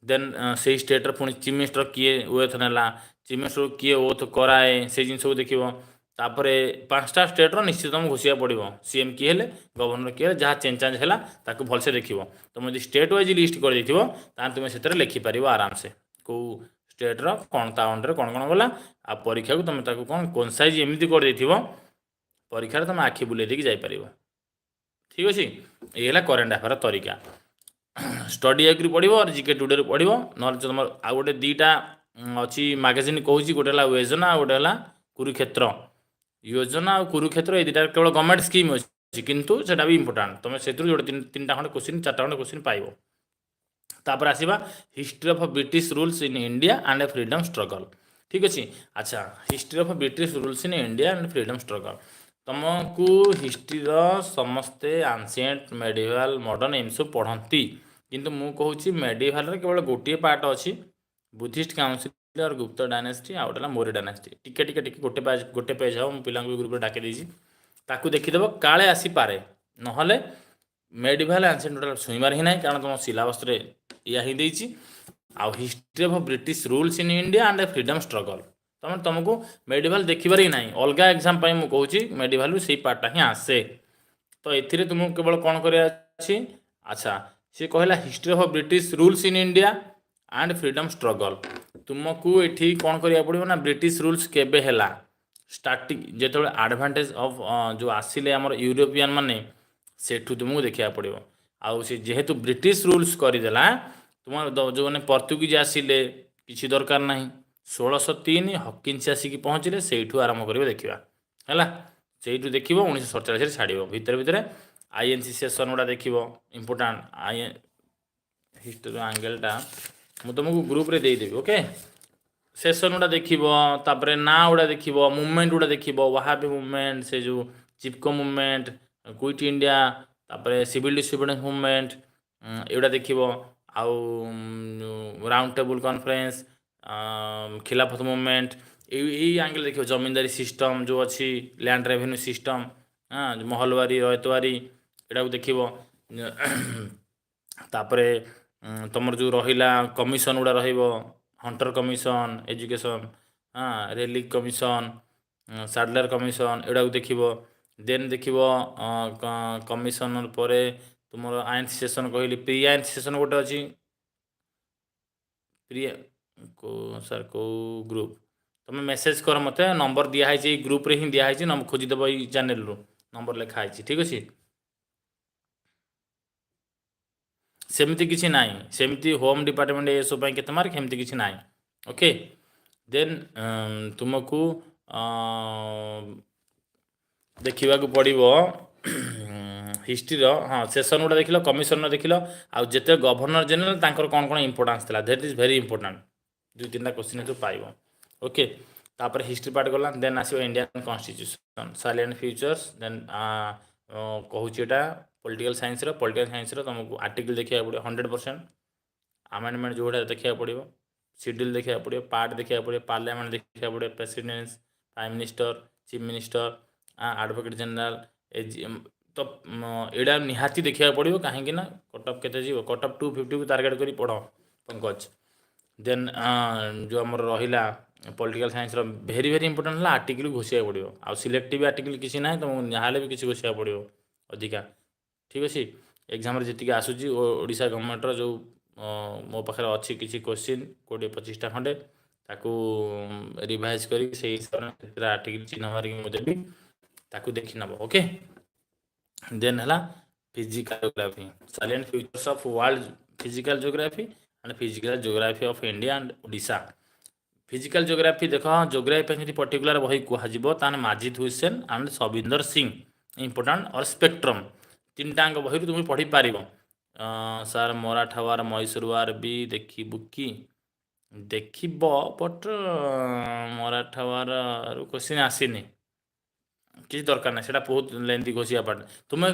देन से स्टेट्र पुणी चीफ मिनिस्टर किए ओथ ना चीफ मिनिस्टर किए ओथ कराए से जिन सब देखो तापर 5टा स्टेट्र निश्चित तुम घोषिया पड़ो सीएम किए है गवर्नर किए जहाँ चेंज चांज है ताकू भलसे देख तुम जो स्टेट वाइज लिस्ट कर तुम्हें से लिखिपार आराम से कौ स्टेट्र कौन ता अंडर कौन कौन गला आ परीक्षा को तुम कौन कंसाइज एमती कर परीक्षा तुम आखि बुले देकी जापर ठीक अच्छे ये है करेन्ट अफेयर तरीका स्टडी आईक्यू पढ़ो और जीके टुडे पढ़ो ना तुम आ गोटे 2टा अच्छी मैगजीन कहूँ गोटे योजना गोटे है कुरुक्षेत्र योजना और कुरुक्षेत्र ये 2टा केवल गवर्नमेंट स्कीम अच्छी किंतु सेटा भी इंपोर्टाट तुम से जो 3टा खंडे क्वेश्चन 4टा खंडे क्वेश्चन पाइब तापर आसवा history of British rules in India and freedom struggle ठीक अच्छे अच्छा history of British rules in India and freedom struggle तुमको हिस्ट्री समस्ते एंशिएंट मेडिवल मॉडर्न एम सब पढ़ती किंतु मु कहूँ मेडिवल केवल गोटे पार्ट अच्छी बुद्धिस्ट काउंसिल और गुप्त डायनेस्टी आ गया मौर्य डायनेस्टी टिके टिके टिके गोटे पेज हम पिला ग्रुप डाक ताकू देखीदेव काले आसीपे ना मेडिवल एंशिएंट टोटाल छुईबार ही ना कारण तुम सिलेबस या ही देती आ history of British rules in India and freedom struggle तुमको मेडिवल देखिबार ही ना अलग एग्जाम मुझे कहूँ मेडिवल से पार्टा ही आसे तो ये तुमको केवल कौन कर अच्छा सी कहला history of British rules in India and freedom struggle तुमको ये कौन करा पड़ो ना ब्रिटिश रूल्स केबे हैला स्टार्टिंग जो एडवांटेज ऑफ जो आसिले आमर यूरोपियन माने सेठू तुमको देखा पड़ो आउ से जेहेतु ब्रिटिश रूल्स करदेला तुम जो मैंने पर्तुगीज आसिले किसी दरकार ना 1603 हकिन्स आसिक पहुँचले से आरंभ कर देखा है से देख 1947 छाड़ भितर भितर आईएनसी सेसन गुड़ा देख इंपोर्टाट आई हिस्टोरी आंगेलटा मुझे तुमको ग्रुप रे देदेवी ओके सेसन गुड़ा देखिए ना गुड़ा देखिए मुवमेंट गुड़ा देखिए वहाबी मुवमेंट से जो चिपको मुवमेंट क्विट इंडिया तापर सिविल डिसोबिडियंस मुवमेंट एगुड़ा देखिए आउ राउंड टेबल कॉन्फ्रेंस खिलाफत मुवमेंट यही आंगल देखिए जमींदारी सिस्टम जो अच्छी लैंड रेवेन्यू सिस्टम हाँ महलवारी रयतवारी एटा देखिए तापरे तुमर जो रहा कमिशन गुड़ा हंटर कमिशन एजुकेशन हाँ रेलिक कमिशन साडलर कमिशन एगुड़ा देखिए देन देखिए कमिशनर पर तुम आईन सेसन कहली प्री आईन सेसन गोटे अच्छी प्री को सर को ग्रुप तुम मेसेज कर मत नंबर दिखाई ग्रुप रे ही दिखाई खोजिदेव ये चैनल रू नंबर लिखाई ठीक अच्छे सेमती किसी ना सेमती होम डिपार्टमेंट ये सब के मार्क सेमती किसी ना ओके देन तुमको देखा पड़ो हिस्ट्री हाँ सेसन गुड़ा देख कमिशनर देख आते गवर्नर जनरल तांकर कौन कौन इंपोर्टान्स था दैट इज वेरी इंपोर्टाट 2-3टा क्वेश्चन तो पाइब ओके तापर हिस्ट्री पार्ट गला देन आसो Indian constitution salient features then कहूँ पॉलिटिकल साइंस तुमको आर्टिकल देखा पड़ो 100% अमेंडमेंट जोड़ा देखा पड़ो शेड्यूल देखा पड़ो पार्ट देखा पड़ो पार्लियामेंट देखा पड़ो president prime minister chief minister advocate general तो एटा निहाती देखा पड़ो कहीं कटअप के कटअप 250 को टार्गेट कर पढ़ पंकज देन जो आम रहा पॉलिटिकल साइंस भेरी भेरी इंपोर्टेंट है आर्टिकल घोषिया पड़ो आ सिलेक्टिव आर्टिकल किसी ना तुमको जहाँ भी किसी घोषिया पड़ो अधिका ठीक अच्छे एग्जाम जी आसूँ ओडिशा गवर्नमेंटर जो मो पाखे अच्छी किसी क्वेश्चन 20-25टा खंडे ताकू रिवाइज कर आर्टिकल चिन्ह मारिक मुझे देवी ताकू देखी नब ओके देन है physical geography silent futures of world physical geography and physical geography of India and Odisha physical geography देख जियोग्राफी पर्टिकुलर बही कहुतान माजिद हुसैन एंड सविंदर सिंह इंपोर्टाट और स्पेक्ट्रम 3टा बही तुम पढ़ी पार सार मराठावार मैसूरवार भी देखू कि देख बट मराठावार क्वेश्चन आसनी किसी दरकार ना से बहुत लेंथी घोषिया पार्ट तुम्हें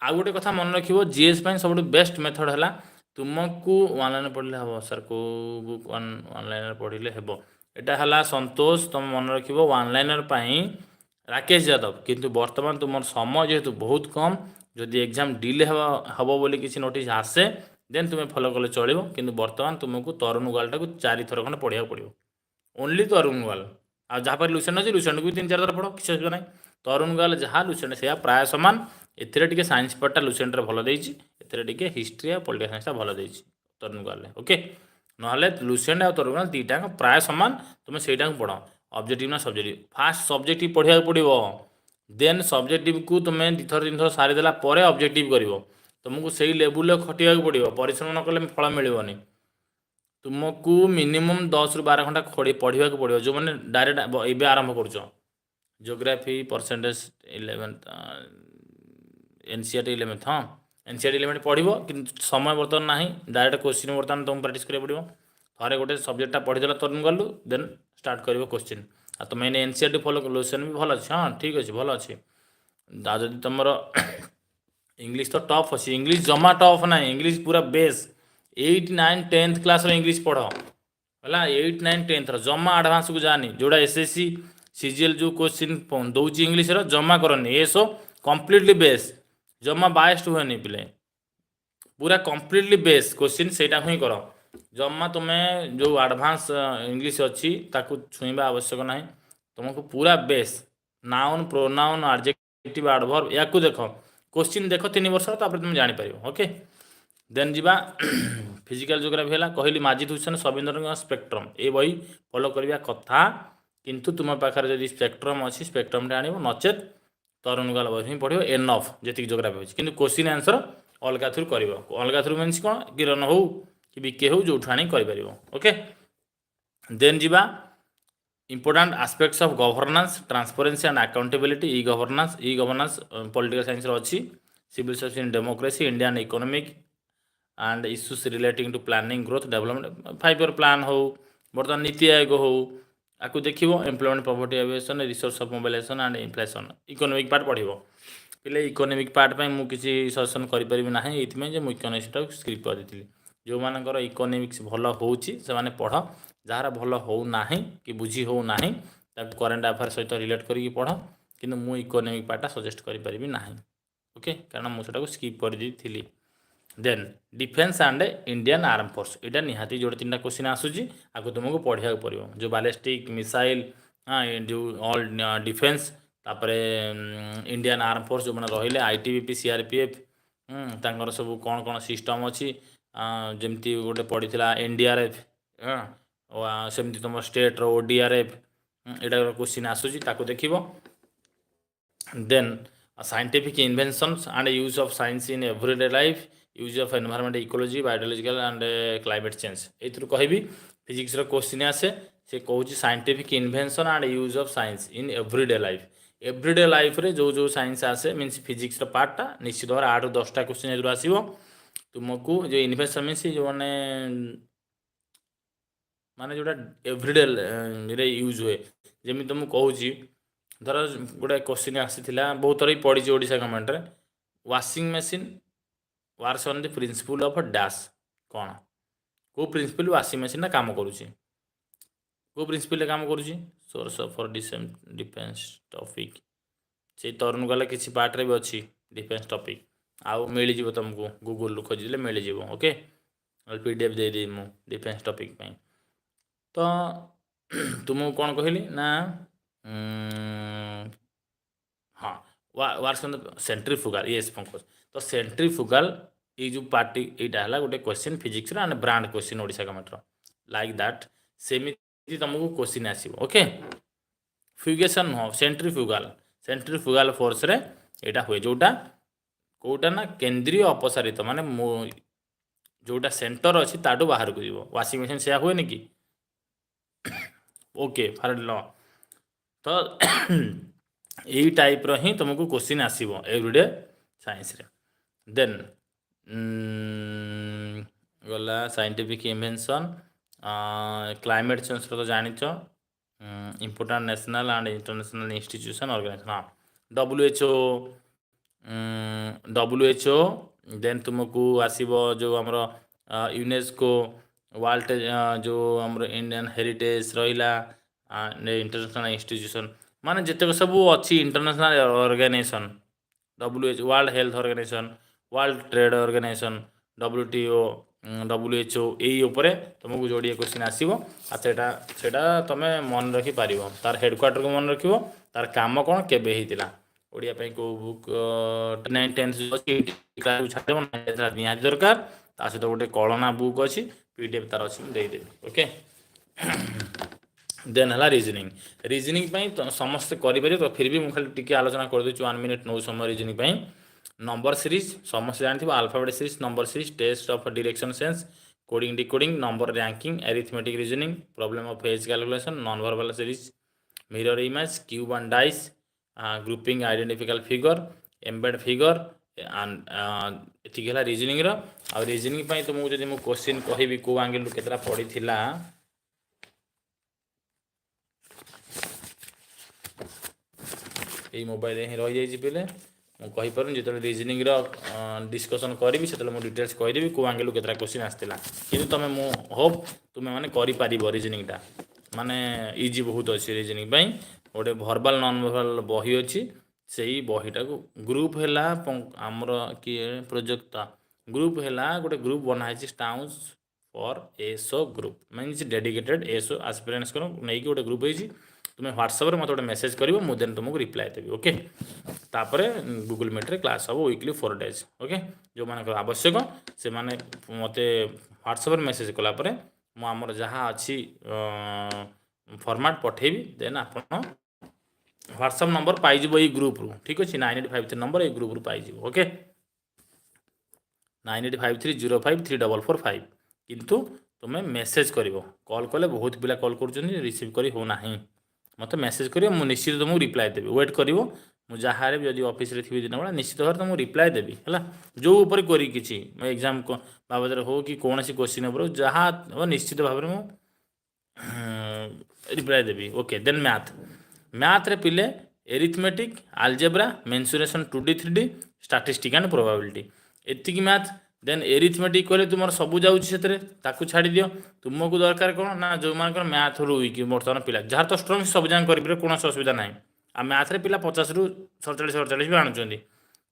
आउ गोटे कथा मन रख जीएस सब बेस्ट मेथड है तुमको ऑनलाइन पढ़ले हम सर को बुक ऑनलाइन पढ़ले हे यहाँ संतोष तुम मन रख ऑनलाइनर राकेश यादव किंतु वर्तमान तुम समय जेहेतु बहुत कम जदि एग्जाम डिले हम बोली किसी नोटिस आसे देन तुम्हें फॉलो कले चलो किंतु वर्तमान तुमको तरुण गुआल टाक 4 थर खंडे पढ़ा पड़ो ओनली तरुण गुआल आ जहाँ पर लुसेंट अच्छी लुसेंट को 3-4 थर पढ़ किसी असुविधा ना तरुण गुआल जहाँ लुसेंट से प्राय सामान एथे साइंस पार्टा लुसेंट भल देती एथे हिस्ट्री और पॉलिटिकल साइंसटा भल देती तरुण गुआल ओके ना लुसेंट और तरुण गुआल 2टा प्राय सामान तुम्हें से पढ़ ऑब्जेक्टिव ना सब्जेक्टिव फास्ट सब्जेक्टिव पढ़ा पड़ो देन सब्जेक्टिव को तुम्हें 2-3 थर सारीदेला ऑब्जेक्टिव कर तुमको से लेवल खटिया पड़ो परिश्रम न कले फल मिलनी तुमको मिनिमम 10-12 घंटा पढ़ा पड़ो जो मैंने डायरेक्ट ये आरंभ कर geography percentage 11th NCERT 11th हाँ एनसीईआरटी 11th पढ़ो कि समय बर्तमान ना डायरेक्ट क्वेश्चन बर्तमान तुमको प्रैक्टिस करा पड़ो थे गोटे सब्जेक्टा पढ़ीदेला तरुण गलु देन स्टार्ट कर क्वेश्चन आ तुम एनसीईआरटी फॉलो लुसेंट भी भल अच्छे हाँ ठीक अच्छे भल अच्छे जदि तुम इंग्लिश तो टफ अच्छे इंग्लिश जमा टफ ना इंग्लिश पूरा बेस 8, 9, 10th क्लास इंग्लिश पढ़ है 8, 9, 10th जमा आडभांस को जानी जोड़ा एसएससी सीजीएल जो क्वेश्चन दौर इंग्लिश जमा करनी ये सो कम्प्लीटली बेस जमा बायस्ड हुए पिले पूरा कम्प्लीटली बेस क्वेश्चन से ही कर जमा तुम्हें जो आडभांस इंग्लिश अच्छी ताकू छुईबा आवश्यक ना तुमको पूरा base noun pronoun adjective adverb या देख क्वेश्चन देख 3 वर्ष तुम जापर ओके देन जीवा फिजिकल जियोग्राफी है कहली माजिद हुसैन सविंदर स्पेक्ट्रम ये बही फॉलो करवा कथा किंतु तुम पाखे जब स्पेक्ट्रम अच्छी स्पेक्ट्रम आण नचेत तरुण गुआल बही पढ़ो एनफ जी जियोग्राफी अच्छी किंतु क्वेश्चन आंसर अलग थ्रु कर अलग थ्रु मीन्स कौन किरण हो कि विके हो जो आनी कर ओके देन जीवा important aspects of governance transparency and accountability e governance political science रो अच्छी civil society in democracy indian economic and issues relating to planning growth development 5 year plan हो बर्तमान नीति आयोग हो आपको देखिबो employment poverty alleviation resource of mobilisation and inflation economic part पढ़िबो पहले economic part पे मु किसी सजेशन करि परिबि नाही एथिमे जे मु इकोनॉमिक्सटा स्क्रिप्ट कर देथिली जो मानकर इकोनॉमिक्स भल होउची से माने पढ़ जार भल हो नाही कि बुझी हो नाही ताक करंट अफेयर सहित रिलेट करिकी पढ़ किंतु मु इकोनॉमिक पार्टा सजेस्ट करि परिबि नाही ओके कारण मु सेटा को स्किप कर देथिली then defence and Indian arm force यहाँ निहाती जोड़े 3टा क्वेश्चन आसूची आपको तुमको पढ़िया पड़ो जो बैलिस्टिक मिसाइल हाँ जो ऑल डिफेन्स तापर इंडियन आर्म फोर्स जो मैंने रही आईटीबीपी सीआरपीएफ तांकर सब कौन कौन सिस्टम अच्छी जमती गोटे पड़ा एनडीआरएफ हाँ सेमती तुम स्टेट रो ओडीआरएफ यहाँ क्वेश्चन आसूची ताको देखिबो then scientific inventions and use of science in everyday life use of environment ecology biological and climate change एथुर कहबी फिजिक्स रो क्वेश्चन आसे से कहूँ scientific invention and use of science in everyday life रे जो जो साइंस आसे मीन्स फिजिक्स रो पार्टा निश्चित भाव 8 ରୁ 10टा क्वेश्चन एथुर आसीबो तुमको जो इन्वेंशन मीन्स जो माने जोटा एवरीडे रे यूज हुए जमी तुमको कहूँ धर गोटे क्वेश्चन आसी बहुत थर पढ़ी ओडिशा गवर्नमेंट रे washing machine works on the principle of dash कौन को प्रिंसिपल वाशिंग मशीन काम करुच्ची को प्रिंसिपल काम करुच्ची source of for defence topic से तरुण गला किसी पार्ट रे भी अच्छी डिफेंस टॉपिक आउ मिल जीवो तुमको गूगल खोजिले मिल जीवो ओके पीडीएफ दे दी मु डिफेंस टॉपिक पे तो तुमको कौन कहली ना हाँ works on the centrifugal yes Pankaj तो सेंट्रीफ्यूगल ये जो पार्टी यहाँ है गोटे question physics and brand question Odisha government like that सेमती तुमको क्वेश्चन आसो ओके फ्यूगेशन नुह सेंट्रीफ्यूगल फोर्स रे यहाँ हुए जोटा कौटा ना केंद्रीय अपसारित माने जोटा सेंटर अच्छी ताठू बाहर को जीव वाशिंग मशीन से हुए कि ओके फार ल तो यही टाइप रो ही तुमको क्वेश्चन आसीबो एवरीडे साइंस रे देन गला साइंटिफिक इन्वेंशन क्लाइमेट चेंज तो जानिच important national and international institution organisation हाँ डब्ल्यूएचओ देन तुमको आसीबो जो हमर यूनेस्को वर्ल्ड जो हमर इंडियन हेरिटेज रहिला इंटरनेशनल इंस्टीट्यूशन माने जितक सब अच्छी international organisation WHO world health organisation world trade organisation WTO WHO यही उपरे तुमको जोड़िए क्वेश्चन आसीबो आ सेटा तमे मन रखी पारिबो तार हेडक्वार्टर को मन रखिबो तार काम कोन केबे हेतिला ओडिया पे को बुक 9 10 क्लास छाडबो ना निहाती दरकार ता सहित गोटे कलना बुक अच्छी पीडीएफ तार अच्छी दे देबी ओके देन है रिजनिंग समस्ते करें तो फिर भी मुझे खाली टी आलोचना कर दूँ 1 मिनिट नौ समय रिजनिंग नंबर सीरीज समस्त जानते alphabet series number series test of direction sense coding decoding number ranking arithmetic reasoning problem of age calculation non verbal series mirror image cube and dice grouping identical figure embed figure एतिक है reasoning reasoning तुमको जब मुझे question कहबी कौ angle केतटा पड़ी ये mobile ही रही जाइए पहले मुझे जो रिजनिंग डिस्कसन करी से डिटेल्स कहीदेवी कौ आंगल केतटा क्वेश्चन आसाला कि तुम मु होप तुम्हें मैंने कर रिजनिंगटा माने इजी बहुत अच्छी रिजनिंग गोटे भर्बाल नॉन भर्बाल बही अच्छी से ही बहीटा को ग्रुप है आमर किए प्रोजेक्ट ग्रुप है गोटे ग्रुप बनाई students for SO group means dedicated SO aspirants को नहीं गोटे ग्रुप होती तुम्हें व्हाट्सएप मत गोटे मेसेज कर देन तुमको रिप्लाई देवी ओके तापर गूगल मीट रे क्लास हम वीकली 4 days ओके जो मान आवश्यक से माने मते व्हाट्सएप मेसेज कलापर मुझे जहाँ अच्छी फॉर्मेट पठेबी देन आप व्हाट्सएप नंबर पाइज ये ग्रुप रू ठीक अच्छे 9853 नंबर ये ग्रुप रू पाइज ओके 9853053445 किंतु तुम्हें मेसेज कर कॉल कले बहुत पिला कॉल कर रिसीव करी हो ना मत मेसेज कर निश्चित तुमको रिप्लाय देवी वेट कर जहाँ भी जब ऑफिस रे थी दिन बेला निश्चित भाव तुमको रिप्लाय देवी है जो ऊपर करी किसी एग्जाम बाबद हो कि कौन सी क्वेश्चन उपर जहाँ हो निश्चित भाव में रिप्लाय देवी ओके देन मैथ मैथ रे पिले arithmetic algebra mensuration 2D 3D statistic and probability एतिक मैथ देन एरिथमेटिक कहले तुम सब जाऊँगी छाड़ दियो तुमको दरकार कौन ना जो मान मैथ रू वीक बर्तमान पिला जहाँ तो स्ट्रंग सब जगह करेंगे कौन असुविधा ना आ मैथ रे पिला 50 ରୁ 47 भी आणुचंदी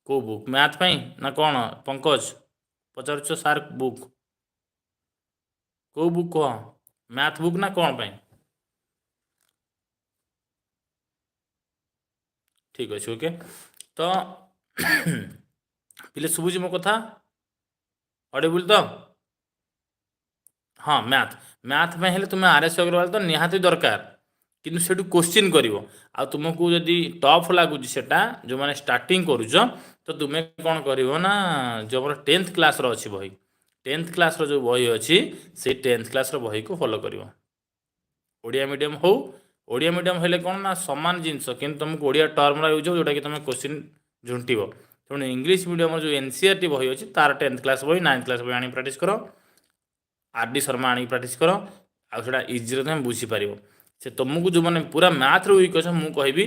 को बुक मैथ पाई ना कौन पंकज पचारुच सार बुक को बुक कह मैथ बुक ना कौन पाई ठीक अच्छे ओके तो पिले शुभुची मो कथा ऑडिबल तो हाँ मैथ मैथ में हेले तुम्हें RS अग्रवाल तो निहाती दरकार किंतु सेठू क्वेश्चन कर तुमको जदि टफ लगुच सेटा जो मैंने स्टार्टिंग करुच तो तुम्हें कौन कर ना जो मोर 10th क्लास अच्छी बही 10th क्लास जो बही अच्छी से 10th क्लास बही को फॉलो कर ओडिया मीडियम हो ओडिया मीडियम हेले कौन ना सामान जिनस कि तुमको ओडिया टर्म यूज हो जोटा कि तुम क्वेश्चन झुंटब तेणु इंग्लीश मीडियम जो NCERT बही अच्छी तार 10th क्लास बही 9th क्लास बही आनी प्राक्ट कर RD शर्मा आनी प्राक्ट कर आटा इजी तुम बुझीपार से तुमको जो मैंने पूरा मैथ रे वीक अच्छे मुझे कहबी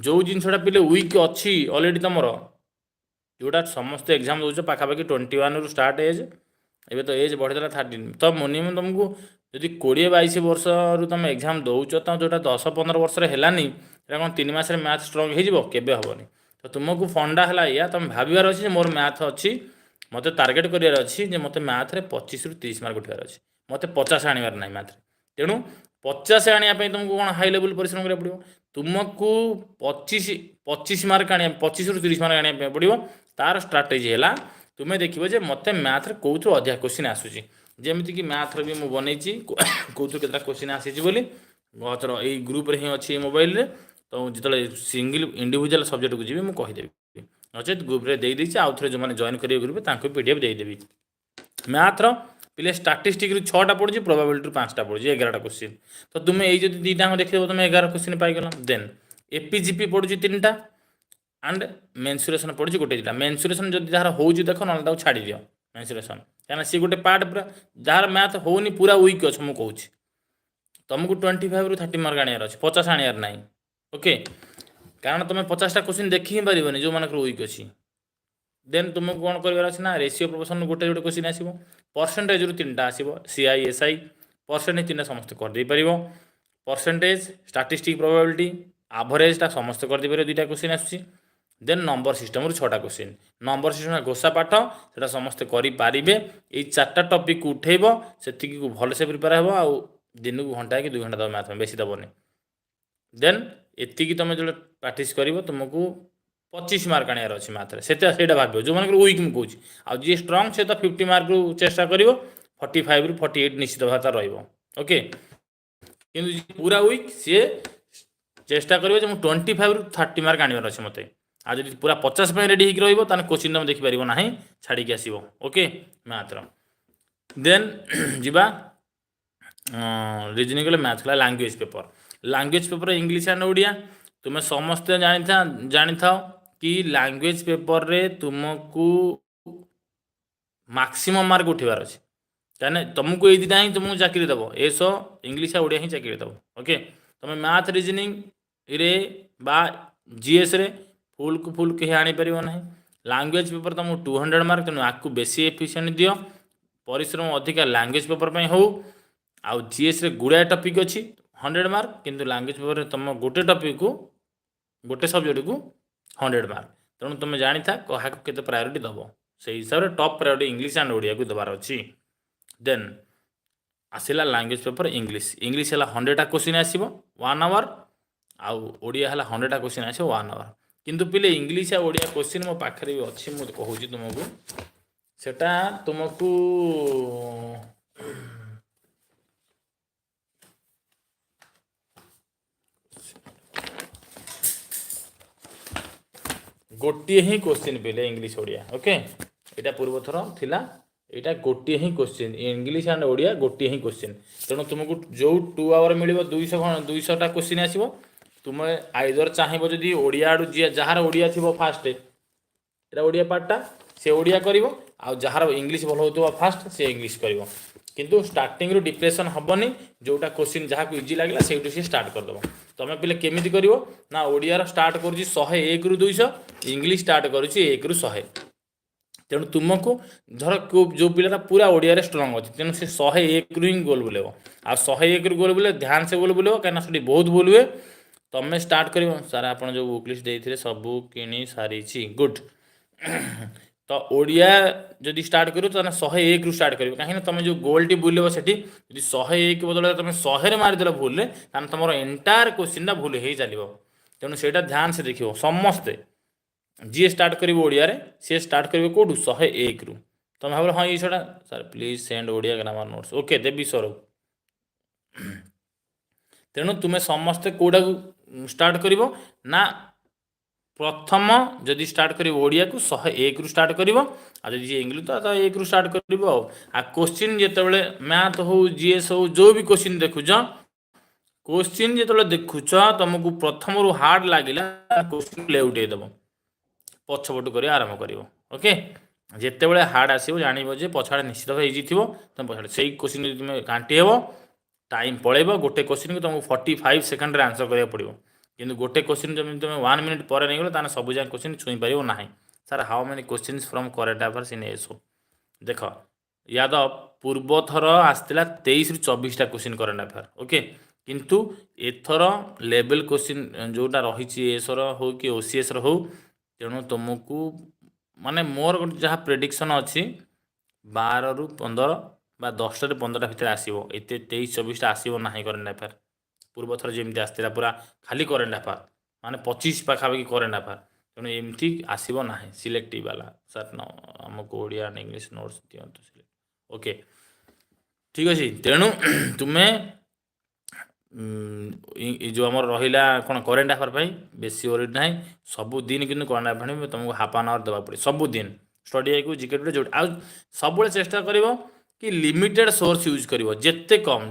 जो जिनसा पिले वीक अच्छी अलरेडी तुम जोटा समस्त एग्जाम दौच पाखापाखि 21 रू स्टार्ट एज एवं तो एज बढ़ीदेला 13 तो मिनिमम तुमको जदि 20-22 वर्ष रु तुम एग्जाम दौच तो जोटा 10-15 वर्ष हेलानी कौन 3 मास मैथ स्ट्रंग हो हेबनी तो तुमको फंडा है या तुम भाबार अच्छे मोर मैथ अच्छी मत टार्गेट करार अच्छी मत मैथ रे 25 ରୁ 30 मार्क उठार अच्छे मत 50 आनबार ना मैथ तेणु 50 आने तुमको कौन हाई लेवल परिश्रम करा पड़ो तुमको 25 मार्क आने 25 ରୁ 30 मार्क आने पड़ो तार स्ट्राटेजी है तुम्हें देखो जे मत मैथ रे कौन अधिक क्वेश्चन आसूँ जमीक मैथ भी मुझे बनई कौन के क्वेश्चन आसी गतर यही ग्रुप रे ही अच्छी मोबाइल रे तो जो सिंगल इंडिविजुअल सब्जेक्ट को जी मुझे कहीदेवी नचेत ग्रुप रे देदेवी आउ थे जो मैंने जॉइन करेंगे ग्रुप PDF देदेवी मैथ रो पिले स्टाटिस्टिक 6टा पड़ी प्रोबेबिलिटी 5टा पड़ी 11टा क्वेश्चन तो तुम्हें यही जो दीटा देखिए तुम 11 क्वेश्चन पाइगल देन एपीजीपी पड़ी 3टा एंड मेंसुरेशन पड़ी गोटे 2टा मेंसुरेशन जब जार हो देख ना छाड़ दियो मेंसुरेशन क्या सी गोटे पार्ट पूरा जार मैथ होनी पूरा वीक अच्छे मुझे कहूँ तुमको 25 ରୁ 30 मार्क आने अच्छे 50 आने ना ओके कारण तुम 50टा क्वेश्चन देखी ही पारबनी जो मान वीक अच्छी देन तुमको कौन करार अच्छे ना रेसीओ प्रोपोर्शन गोटे गोटे क्वेश्चन आसो परसेंटेज रू 3टा आसो CI SI परसेंटेज 3टा समस्त करदे पार परसेंटेज स्टाटिस्टिक प्रोबेबिलिटी एवरेजटा समस्त करदे पार 2टा क्वेश्चन आसूँ देन नंबर सिस्टम रू 6टा क्वेश्चन नंबर सिस्टम घोषा पाठ से समस्ते करें ये 4टा टपिक को उठेब से भलसे प्रिपेयर हो आउ दिन को घंटा कि 2 घंटा दब मैथ में बेसी दबनी देन एतिकी तुम जो प्रैक्टिस कर तुमको 25 मार्क आने अच्छे मैथ से भाव जो मान वीक मुझे कौच आ जी स्ट्रंग से तो 50 मार्क रू चेष्टा कर 45 ରୁ 48 निश्चित भाव रोके कि पूरा वीक सी चेष्टा कर 25 ରୁ 30 मार्क आनबार अच्छे मत आज जब पूरा 50 रेडी हो क्वेश्चन तुम देखिपार ना छाड़ी आसो ओके मैथ देन जीवा रिजनिंग मैथ कला language paper English and Odia तुम्हें समस्ते जानी था कि लैंग्वेज पेपर रे तुमको मैक्सिमम मार्क उठेबार अच्छे क्या तुमको ये दुटा ही तुमको चाकरी दब एसो इंग्लिश ओडिया ही चाकरी दब ओके तुम मैथ रिजनिंग रे बा जीएस रे फुल को फुल कहीं आनीपर ना लैंग्वेज पेपर तुमको 200 मार्क तेणु आपको बेसी एफिशिएंट दियो परिश्रम अधिका लैंग्वेज पेपर हो आउ जीएस रे गुड़ाए टपिक अच्छी 100 मार्क किंतु लैंग्वेज पेपर तुम गोटे टपिक को गोटे सब्जेक्ट को 100 मार्क तेणु तुम जानी था क्या केते प्रायोरिटी दब से हिसाब से top priority English and Odia को दबार अच्छी देन आसला लैंग्वेज पेपर इंग्लिश है 100टा क्वेश्चन आसो 1 आवर आउ ओडिया है 100टा क्वेश्चन आसो 1 आवर किंतु पिले इंग्लिश आ ओडिया क्वेश्चन मो पाखे भी अच्छी मुझे कहूँ तुमको सेटा तुमको गोटे ही क्वेश्चन पिले इंग्लिश ओडिया ओके এটা ପୂର୍ବ ଥର ଥିଲା ଏଇଟା ଗୋଟିଏ ହିଁ କ୍ୱେଶ୍ଚିନ୍ ଇଂଲିଶ ଆଣ୍ଡ ଓଡ଼ିଆ ଗୋଟିଏ ହିଁ କ୍ୱେଶ୍ଚିନ୍ ତେଣୁ ତୁମକୁ ଯେଉଁ 2 ଆୱାର ମିଳିବ 200ଟା କ୍ୱେଶ୍ଚିନ୍ ଆସିବ ତୁମେ ଆଇଦର ଚାହିଁବ ଯଦି ଓଡ଼ିଆ ଆଡ଼ୁ ଯାହାର ଓଡ଼ିଆ ଥିବ ଫାଷ୍ଟ এটা ଓଡ଼ିଆ ପାର୍ଟଟା ସେ ଓଡ଼ିଆ କରିବ ଆଉ ଯାହାର ଇଂଲିଶ ଭଲ ହେଉଥିବ ଫାଷ୍ଟ ସେ ଇଂଲିଶ କରିବ କିନ୍ତୁ ଷ୍ଟାର୍ଟିଂରୁ ଡିପ୍ରେସନ୍ ହେବନି ଯେଉଁଟା କ୍ୱେଶ୍ଚିନ୍ ଯାହାକୁ ଇଜି ଲାଗିଲା ସେଇଠୁ ସିଏ ଷ୍ଟାର୍ଟ କରିଦେବ ତୁମେ ପିଲେ କେମିତି କରିବ ନା ଓଡ଼ିଆର ଷ୍ଟାର୍ଟ କରୁଛି 101ରୁ 200 ଇଂଲିଶ ଷ୍ଟାର୍ଟ କରୁଛି 1ରୁ 100 ତେଣୁ ତୁମକୁ ଧର ଯେଉଁ ପିଲାଟା ପୁରା ଓଡ଼ିଆରେ ଷ୍ଟ୍ରଙ୍ଗ ଅଛି ତେଣୁ ସେ 101ରୁ ହିଁ ଗୋଲ ବୁଲେଇବ ଆଉ 101ରୁ ଗୋଲ ବୁଲେଇବ ଧ୍ୟାନ ସେ ଗୋଲ ବୁଲେଇବ କାହିଁକିନା ସେଠି ବହୁତ ଭୁଲ ହୁଏ ତୁମେ ଷ୍ଟାର୍ଟ କରିବ ସାର୍ ଆପଣ ଯେଉଁ ବୁକ୍ ଲିଷ୍ଟ ଦେଇଥିଲେ ସବୁ କିଣି ସାରିଛି ଗୁଡ୍ ତ ଓଡ଼ିଆ ଯଦି ଷ୍ଟାର୍ଟ କରିବ ତାହେଲେ 101ରୁ ଷ୍ଟାର୍ଟ କରିବ କାହିଁକିନା ତୁମେ ଯେଉଁ ଗୋଲଟି ବୁଲିବ ସେଠି ଯଦି 101 ବଦଳରେ ତୁମେ 100ରେ ମାରିଦେଲ ଭୁଲରେ ତାହେଲେ ତୁମର ଏଣ୍ଟାୟାର କ୍ୱେଶ୍ଚିନ୍ଟା ଭୁଲ ହେଇ ଚାଲିବ ତେଣୁ ସେଇଟା ଧ୍ୟାନ ସେ ଦେଖିବ ସମସ୍ତେ ଯିଏ ଷ୍ଟାର୍ଟ କରିବ ଓଡ଼ିଆରେ ସିଏ ଷ୍ଟାର୍ଟ କରିବ କେଉଁଠୁ 101ରୁ ତୁମେ ଭାବିଲ ହଁ ଏଇ ସେଇଟା sir please send Odia grammar notes okay ଦେବି ସର ତେଣୁ ତୁମେ ସମସ୍ତେ କେଉଁଟାକୁ ଷ୍ଟାର୍ଟ କରିବ ନା ପ୍ରଥମ ଯଦି ଷ୍ଟାର୍ଟ କରିବ ଓଡ଼ିଆକୁ 101ରୁ ଷ୍ଟାର୍ଟ କରିବ ଆଉ ଯଦି ଯିଏ ଇଂଲିଶ ତ 1ରୁ ଷ୍ଟାର୍ଟ କରିବ ଆଉ କ୍ୱେଶ୍ଚିନ୍ ଯେତେବେଳେ ମ୍ୟାଥ୍ ହଉ ଜିଏସ୍ ହଉ ଯେଉଁ ବି କ୍ୱେଶ୍ଚିନ୍ ଦେଖୁଛ କ୍ୱେଶ୍ଚିନ୍ ଯେତେବେଳେ ଦେଖୁଛ ତୁମକୁ ପ୍ରଥମରୁ ହାର୍ଡ଼ ଲାଗିଲା କ୍ୱେଶ୍ଚିନ୍ ଲେଉଟେଇ ଦେବ ପଛପଟୁ କରି ଆରମ୍ଭ କରିବ ଓକେ ଯେତେବେଳେ ହାର୍ଡ଼ ଆସିବ ଜାଣିବ ଯେ ପଛଆଡ଼େ ନିଶ୍ଚିତ ଭାବେ ଇଜି ଥିବ ତୁମେ ପଛଆଡ଼େ ସେଇ କ୍ୱେଶ୍ଚିନ୍ ଯଦି ତୁମେ ଘାଣ୍ଟି ହେବ ଟାଇମ୍ ପଳେଇବ ଗୋଟେ କ୍ୱେଶ୍ଚିନ୍କୁ ତୁମକୁ 45 ସେକେଣ୍ଡରେ ଆନ୍ସର କରିବାକୁ ପଡ଼ିବ କିନ୍ତୁ ଗୋଟେ କ୍ୱେଶ୍ଚିନ୍ ଯଦି ତୁମେ 1 ମିନିଟ୍ ପରେ ନେଇଗଲ ତାହେଲେ ସବୁ ଯାକ କ୍ୱେଶ୍ଚିନ୍ ଛୁଇଁ ପାରିବ ନାହିଁ sir how many questions from current affairs in Aso ଦେଖ ୟାଦ ପୂର୍ବ ଥର ଆସିଥିଲା 23ରୁ 24ଟା କ୍ୱେଶ୍ଚିନ୍ କରେଣ୍ଟ ଆଫେୟାର ଓକେ କିନ୍ତୁ ଏଥର ଲେଭେଲ୍ କ୍ୱେଶ୍ଚିନ୍ ଯେଉଁଟା ରହିଛି ଏସୋର ହେଉ କି ଓସିଏସ୍ର ହେଉ ତେଣୁ ତୁମକୁ ମାନେ ମୋର ଗୋଟେ ଯାହା ପ୍ରେଡିକ୍ସନ୍ ଅଛି 12ରୁ 15 ବା 10ଟାରୁ 15ଟା ଭିତରେ ଆସିବ ଏତେ 23-24ଟା ଆସିବ ନାହିଁ କରେଣ୍ଟ ଆଫେୟାର ପୂର୍ବ ଥର ଯେମିତି ଆସିଥିଲା ପୁରା ଖାଲି କରେଣ୍ଟ ଆଫେୟାର ମାନେ 25 ପାଖାପାଖି କରେଣ୍ଟ ଆଫେୟାର ତେଣୁ ଏମିତି ଆସିବ ନାହିଁ ସିଲେକ୍ଟିଭ ବାଲା ସାର୍ ଆମକୁ ଓଡ଼ିଆ ଆଣ୍ଡ ଇଂଲିଶ ନୋଟ୍ସ ଦିଅନ୍ତୁ ଓକେ ଠିକ୍ ଅଛି ତେଣୁ ତୁମେ ଯେଉଁ ଆମର ରହିଲା କ'ଣ କରେଣ୍ଟ ଆଫେୟାର ପାଇଁ ବେଶୀ ଓରିଡ୍ ନାହିଁ ସବୁଦିନ କିନ୍ତୁ କରେଣ୍ଟ ଆଫେୟାର ପାଇଁ ତୁମକୁ ହାଫ୍ ଆନ୍ ଆୱାର ଦେବାକୁ ପଡ଼ିବ ସବୁଦିନ ଷ୍ଟଡି ଆଇକୁ ଜିକେ ଟୁଡେ ଯେଉଁଠି ଆଉ ସବୁବେଳେ ଚେଷ୍ଟା କରିବ କି ଲିମିଟେଡ଼ ସୋର୍ସ ୟୁଜ୍ କରିବ ଯେତେ କମ୍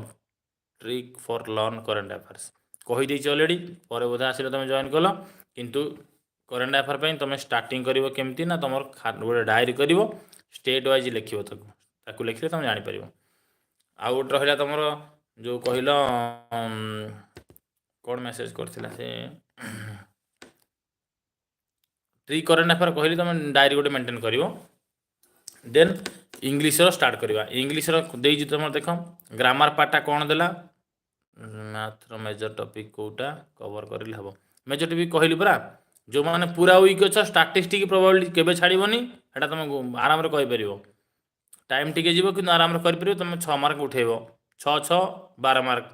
trick for learn current affairs कहीदेছি अलरेडी पर बोधे आसिले तुम जॉइन कल किंतु करेंट अफेयर पे तुम स्टार्टिंग करिवो केमती ना तुम गोटे डायरी करिवो स्टेट वाइज लिखिवो ताकू लिखिले तुम जानि परिवो आ गोटे रहिला तुमर जो कहिल कोन मेसेज करथिला से ट्रिक करेंट अफेयर कहली तुम डायरी गोटे मेंटेन करिवो देन इंग्लिश स्टार्ट करवा इंग्लिश देजी तुम देख ग्रामर पार्टा कौन देला मैथ्र मेजर टॉपिक कोटा कवर करले हम मेजर टॉपिक कहली परा जो मैंने पूरा वीक अच्छा स्टैटिस्टिक प्रोबेबिलिटी केबे छाड़बनी एटा तुम आराम रे कहि परिबो टाइम टिके जीवो किंतु आराम रे कर परिबो तुम 6 मार्क उठेबो 6 6 12 मार्क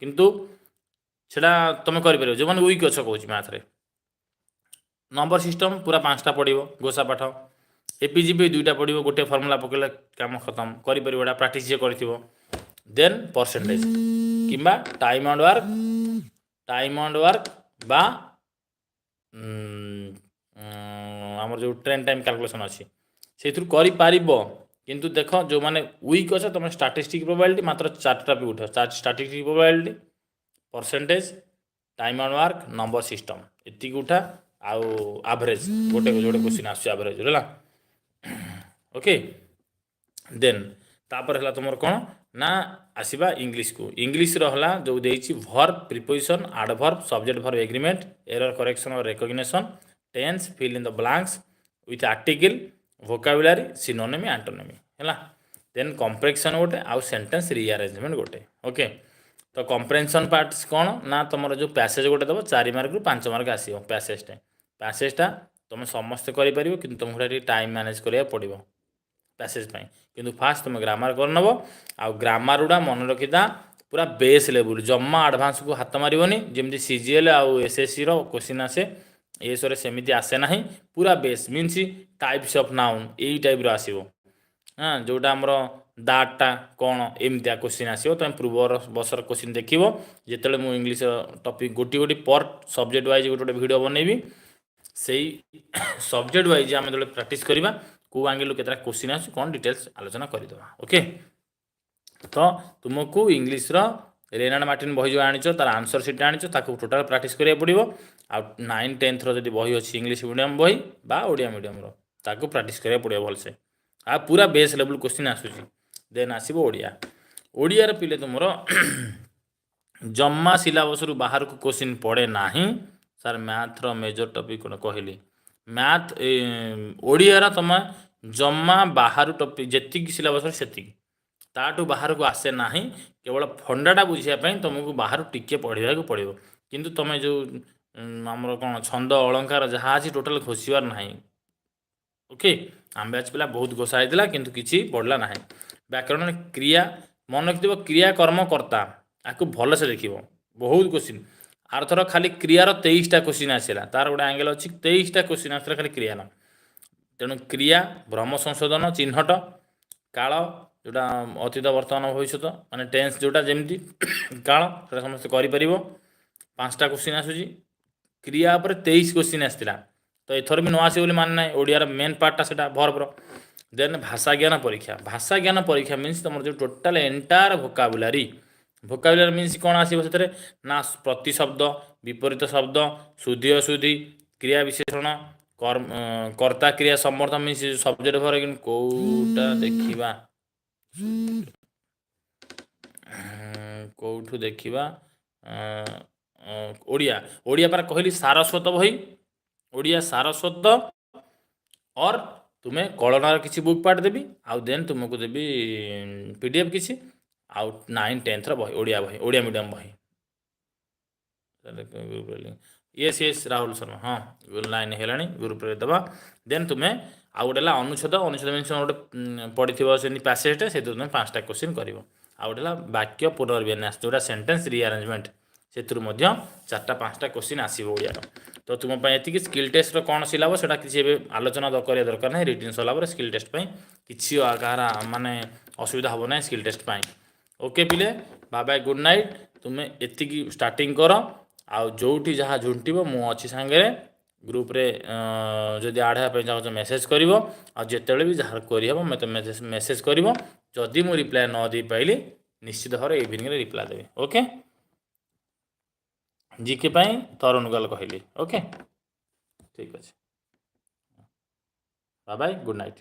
किंतु सेटा तुम कर परिबो जो माने वीक अच्छा कहूची मैथ रे नंबर सिस्टम पूरा 5टा पड़िबो गोसा पाठ एपीजीपी 2टा पड़ो गोटे फर्मुला पकड़े काम खत्म कर प्राक्टिस जे कर देन परसेंटेज किंबा टाइम एंड वर्क बा आमर जो ट्रेन टाइम कैलकुलेशन अच्छी से कर किंतु देख जो मैंने वीक अच्छे तुम स्टैटिस्टिक प्रोबेबिलिटी मात्र 4टा भी उठ statistic probability percentage time and work number system एति उठा आउ एवरेज गोटे जोड़े क्वेश्चन आस एवरेज है ओके देन तापर है तुम कौन ना आसवा इंग्लिश को इंग्लिश रहा जो देती verb preposition adverb subject verb agreement error correction और recognition tense fill in the blanks with article vocabulary synonym antonym है देन कम्प्रेक्शन गोटे आउ सेंटेंस रीअरेंजमेंट गोटे ओके तो कम्प्रेhension पार्ट्स कौन ना तुम जो पैसेज गोटे दब 4 मार्क रु 5 मार्क आसो पैसेजटा तुम समस्ते करें कि तुमको टाइम मैनेज करा पड़ो पैसेज किंतु फास्ट तुम ग्रामर कर नब आ ग्रामर गुड़ा मन रखिता पूरा बेस लेवल जमा आडभांस को हाथ मारनी जमी सीजीएल आउ एसएससी रो क्वेश्चन आसे एसरे सेमती आसे ना पूरा base means types of noun यही टाइप आसो हाँ जोटा आमर दाटा कौन एमतिया क्वेश्चन आसो तुम पूर्व बसर क्वेश्चन देख जिते मुझे इंग्लीश टॉपिक गोटी गोटी पर सब्जेक्ट वाइज गोटे गोटे वीडियो बनैबी से सब्जेक्ट वाइज आम जो प्राक्ट करवा को एंगल केतरा क्वेश्चन आस कौन डिटेल्स आलोचना करदे ओके। तो तुमको इंग्लीश रेनाल्ड मार्टिन बही जो आनीच तार आंसर सीट आनीच ताको टोटाल प्रैक्टिस करिया पड़िबो। आ 9 10th रो जदी बही अछि इंग्लीश मीडियम बही बा ओडिया मीडियम रो ताको प्रैक्टिस करिया पड़िबो भलसे। आ पूरा बेस लेवल क्वेश्चन आसुची देन आसीबो ओडिया। ओडिया रे पिले तुमरो जम्मा सिलेबस रु बाहर को क्वेश्चन पड़े नाही सर मैथ रो मेजर टॉपिक कोन कहली मैथ ओडिया तुम जम्मा बाहर टॉपिक जेतिक सिलेबस सेतिक ताठू बाहर को आसे नाही केवल फंडाटा बुझियापाई तुमको बाहर टिके पढ़ा पड़ो किंतु तुम जो आमर कौन छंद अलंकार जहाँ अच्छी टोटाल घोषार ना ओके। आम बैच पिला बहुत घोषा होता किंतु किसी पढ़ला ना। व्याकरण क्रिया मन रखिथ क्रियाकर्मकर्ता आपको भलसे देख बहुत क्वेश्चन आर थर खाली क्रियार 23टा क्वेश्चन आसला तार गोटे एंगल अच्छी 23टा क्वेश्चन आसला खाली क्रिया ना। तेणु क्रिया भ्रम संशोधन चिन्हट काल जोटा अतीत वर्तमान भविष्य माने टेन्स जोटा जमी काल से समस्त कर 5टा क्वेश्चन आसूँ क्रिया पर 23 क्वेश्चन आसाला तो एथर भी न आस मान ना ओडियार मेन पार्टा से भर्बर। देन भाषा ज्ञान परीक्षा मीन्स तुम जो टोटाल एंटायर भोकाबुलारी मीन्स कौन आसो से ना प्रतिशब्द विपरीत शब्द शुद्धि अशुद्धि क्रिया विशेषण कर्ता क्रिया समर्थ मीन्स सब्जेक्ट भर कि कौटा देखा कौठू देखा ओडिया ओडिया पर कहली सारस्वत बही ओडिया सारस्वत और तुम्हें कलनार किसी बुक पार्ट देवी आउ देन तुमको देवी पीडीएफ किसी आउ 9 10th बही ओडिया मीडियम बही yes राहुल शर्मा हाँ लाइन है ग्रुप रे दबा। देन तुम्हें आउ गोटे अनुच्छेद मीन्स गोटे पढ़ी से पैसेज से तुम्हें 5टा क्वेश्चन कर आउ गोटे वाक्य पुनर्विन्यास जोटा सेंटेंस रिअरेंजमेंट से 4टा 5टा क्वेश्चन आसो ओडिया। तो तुम ये स्किल टेस्ट कौन सिलेबस से किसी आलोचना कर दरकार ना रिटिन सरला स्किल टेस्ट किसी कह माने असुविधा हम ना स्किल टेस्ट ओके पिले बाय बाय गुड नाइट। तुम्हें एति स्टार्टिंग कर आउ जोठी जहाँ झुंटिब मु अच्छी सांगे ग्रुप रे जदि आड होगा चाहो मेसेज कर जिते भी जहाँ करहब मत मेसेज कर जदि मु रिप्लाय न दे पाइली निश्चित भाव इवनिंग रिप्लाय देवी ओके। जीके तरुण गल कहली ओके ठीक अच्छे बाय बाय गुड नाइट।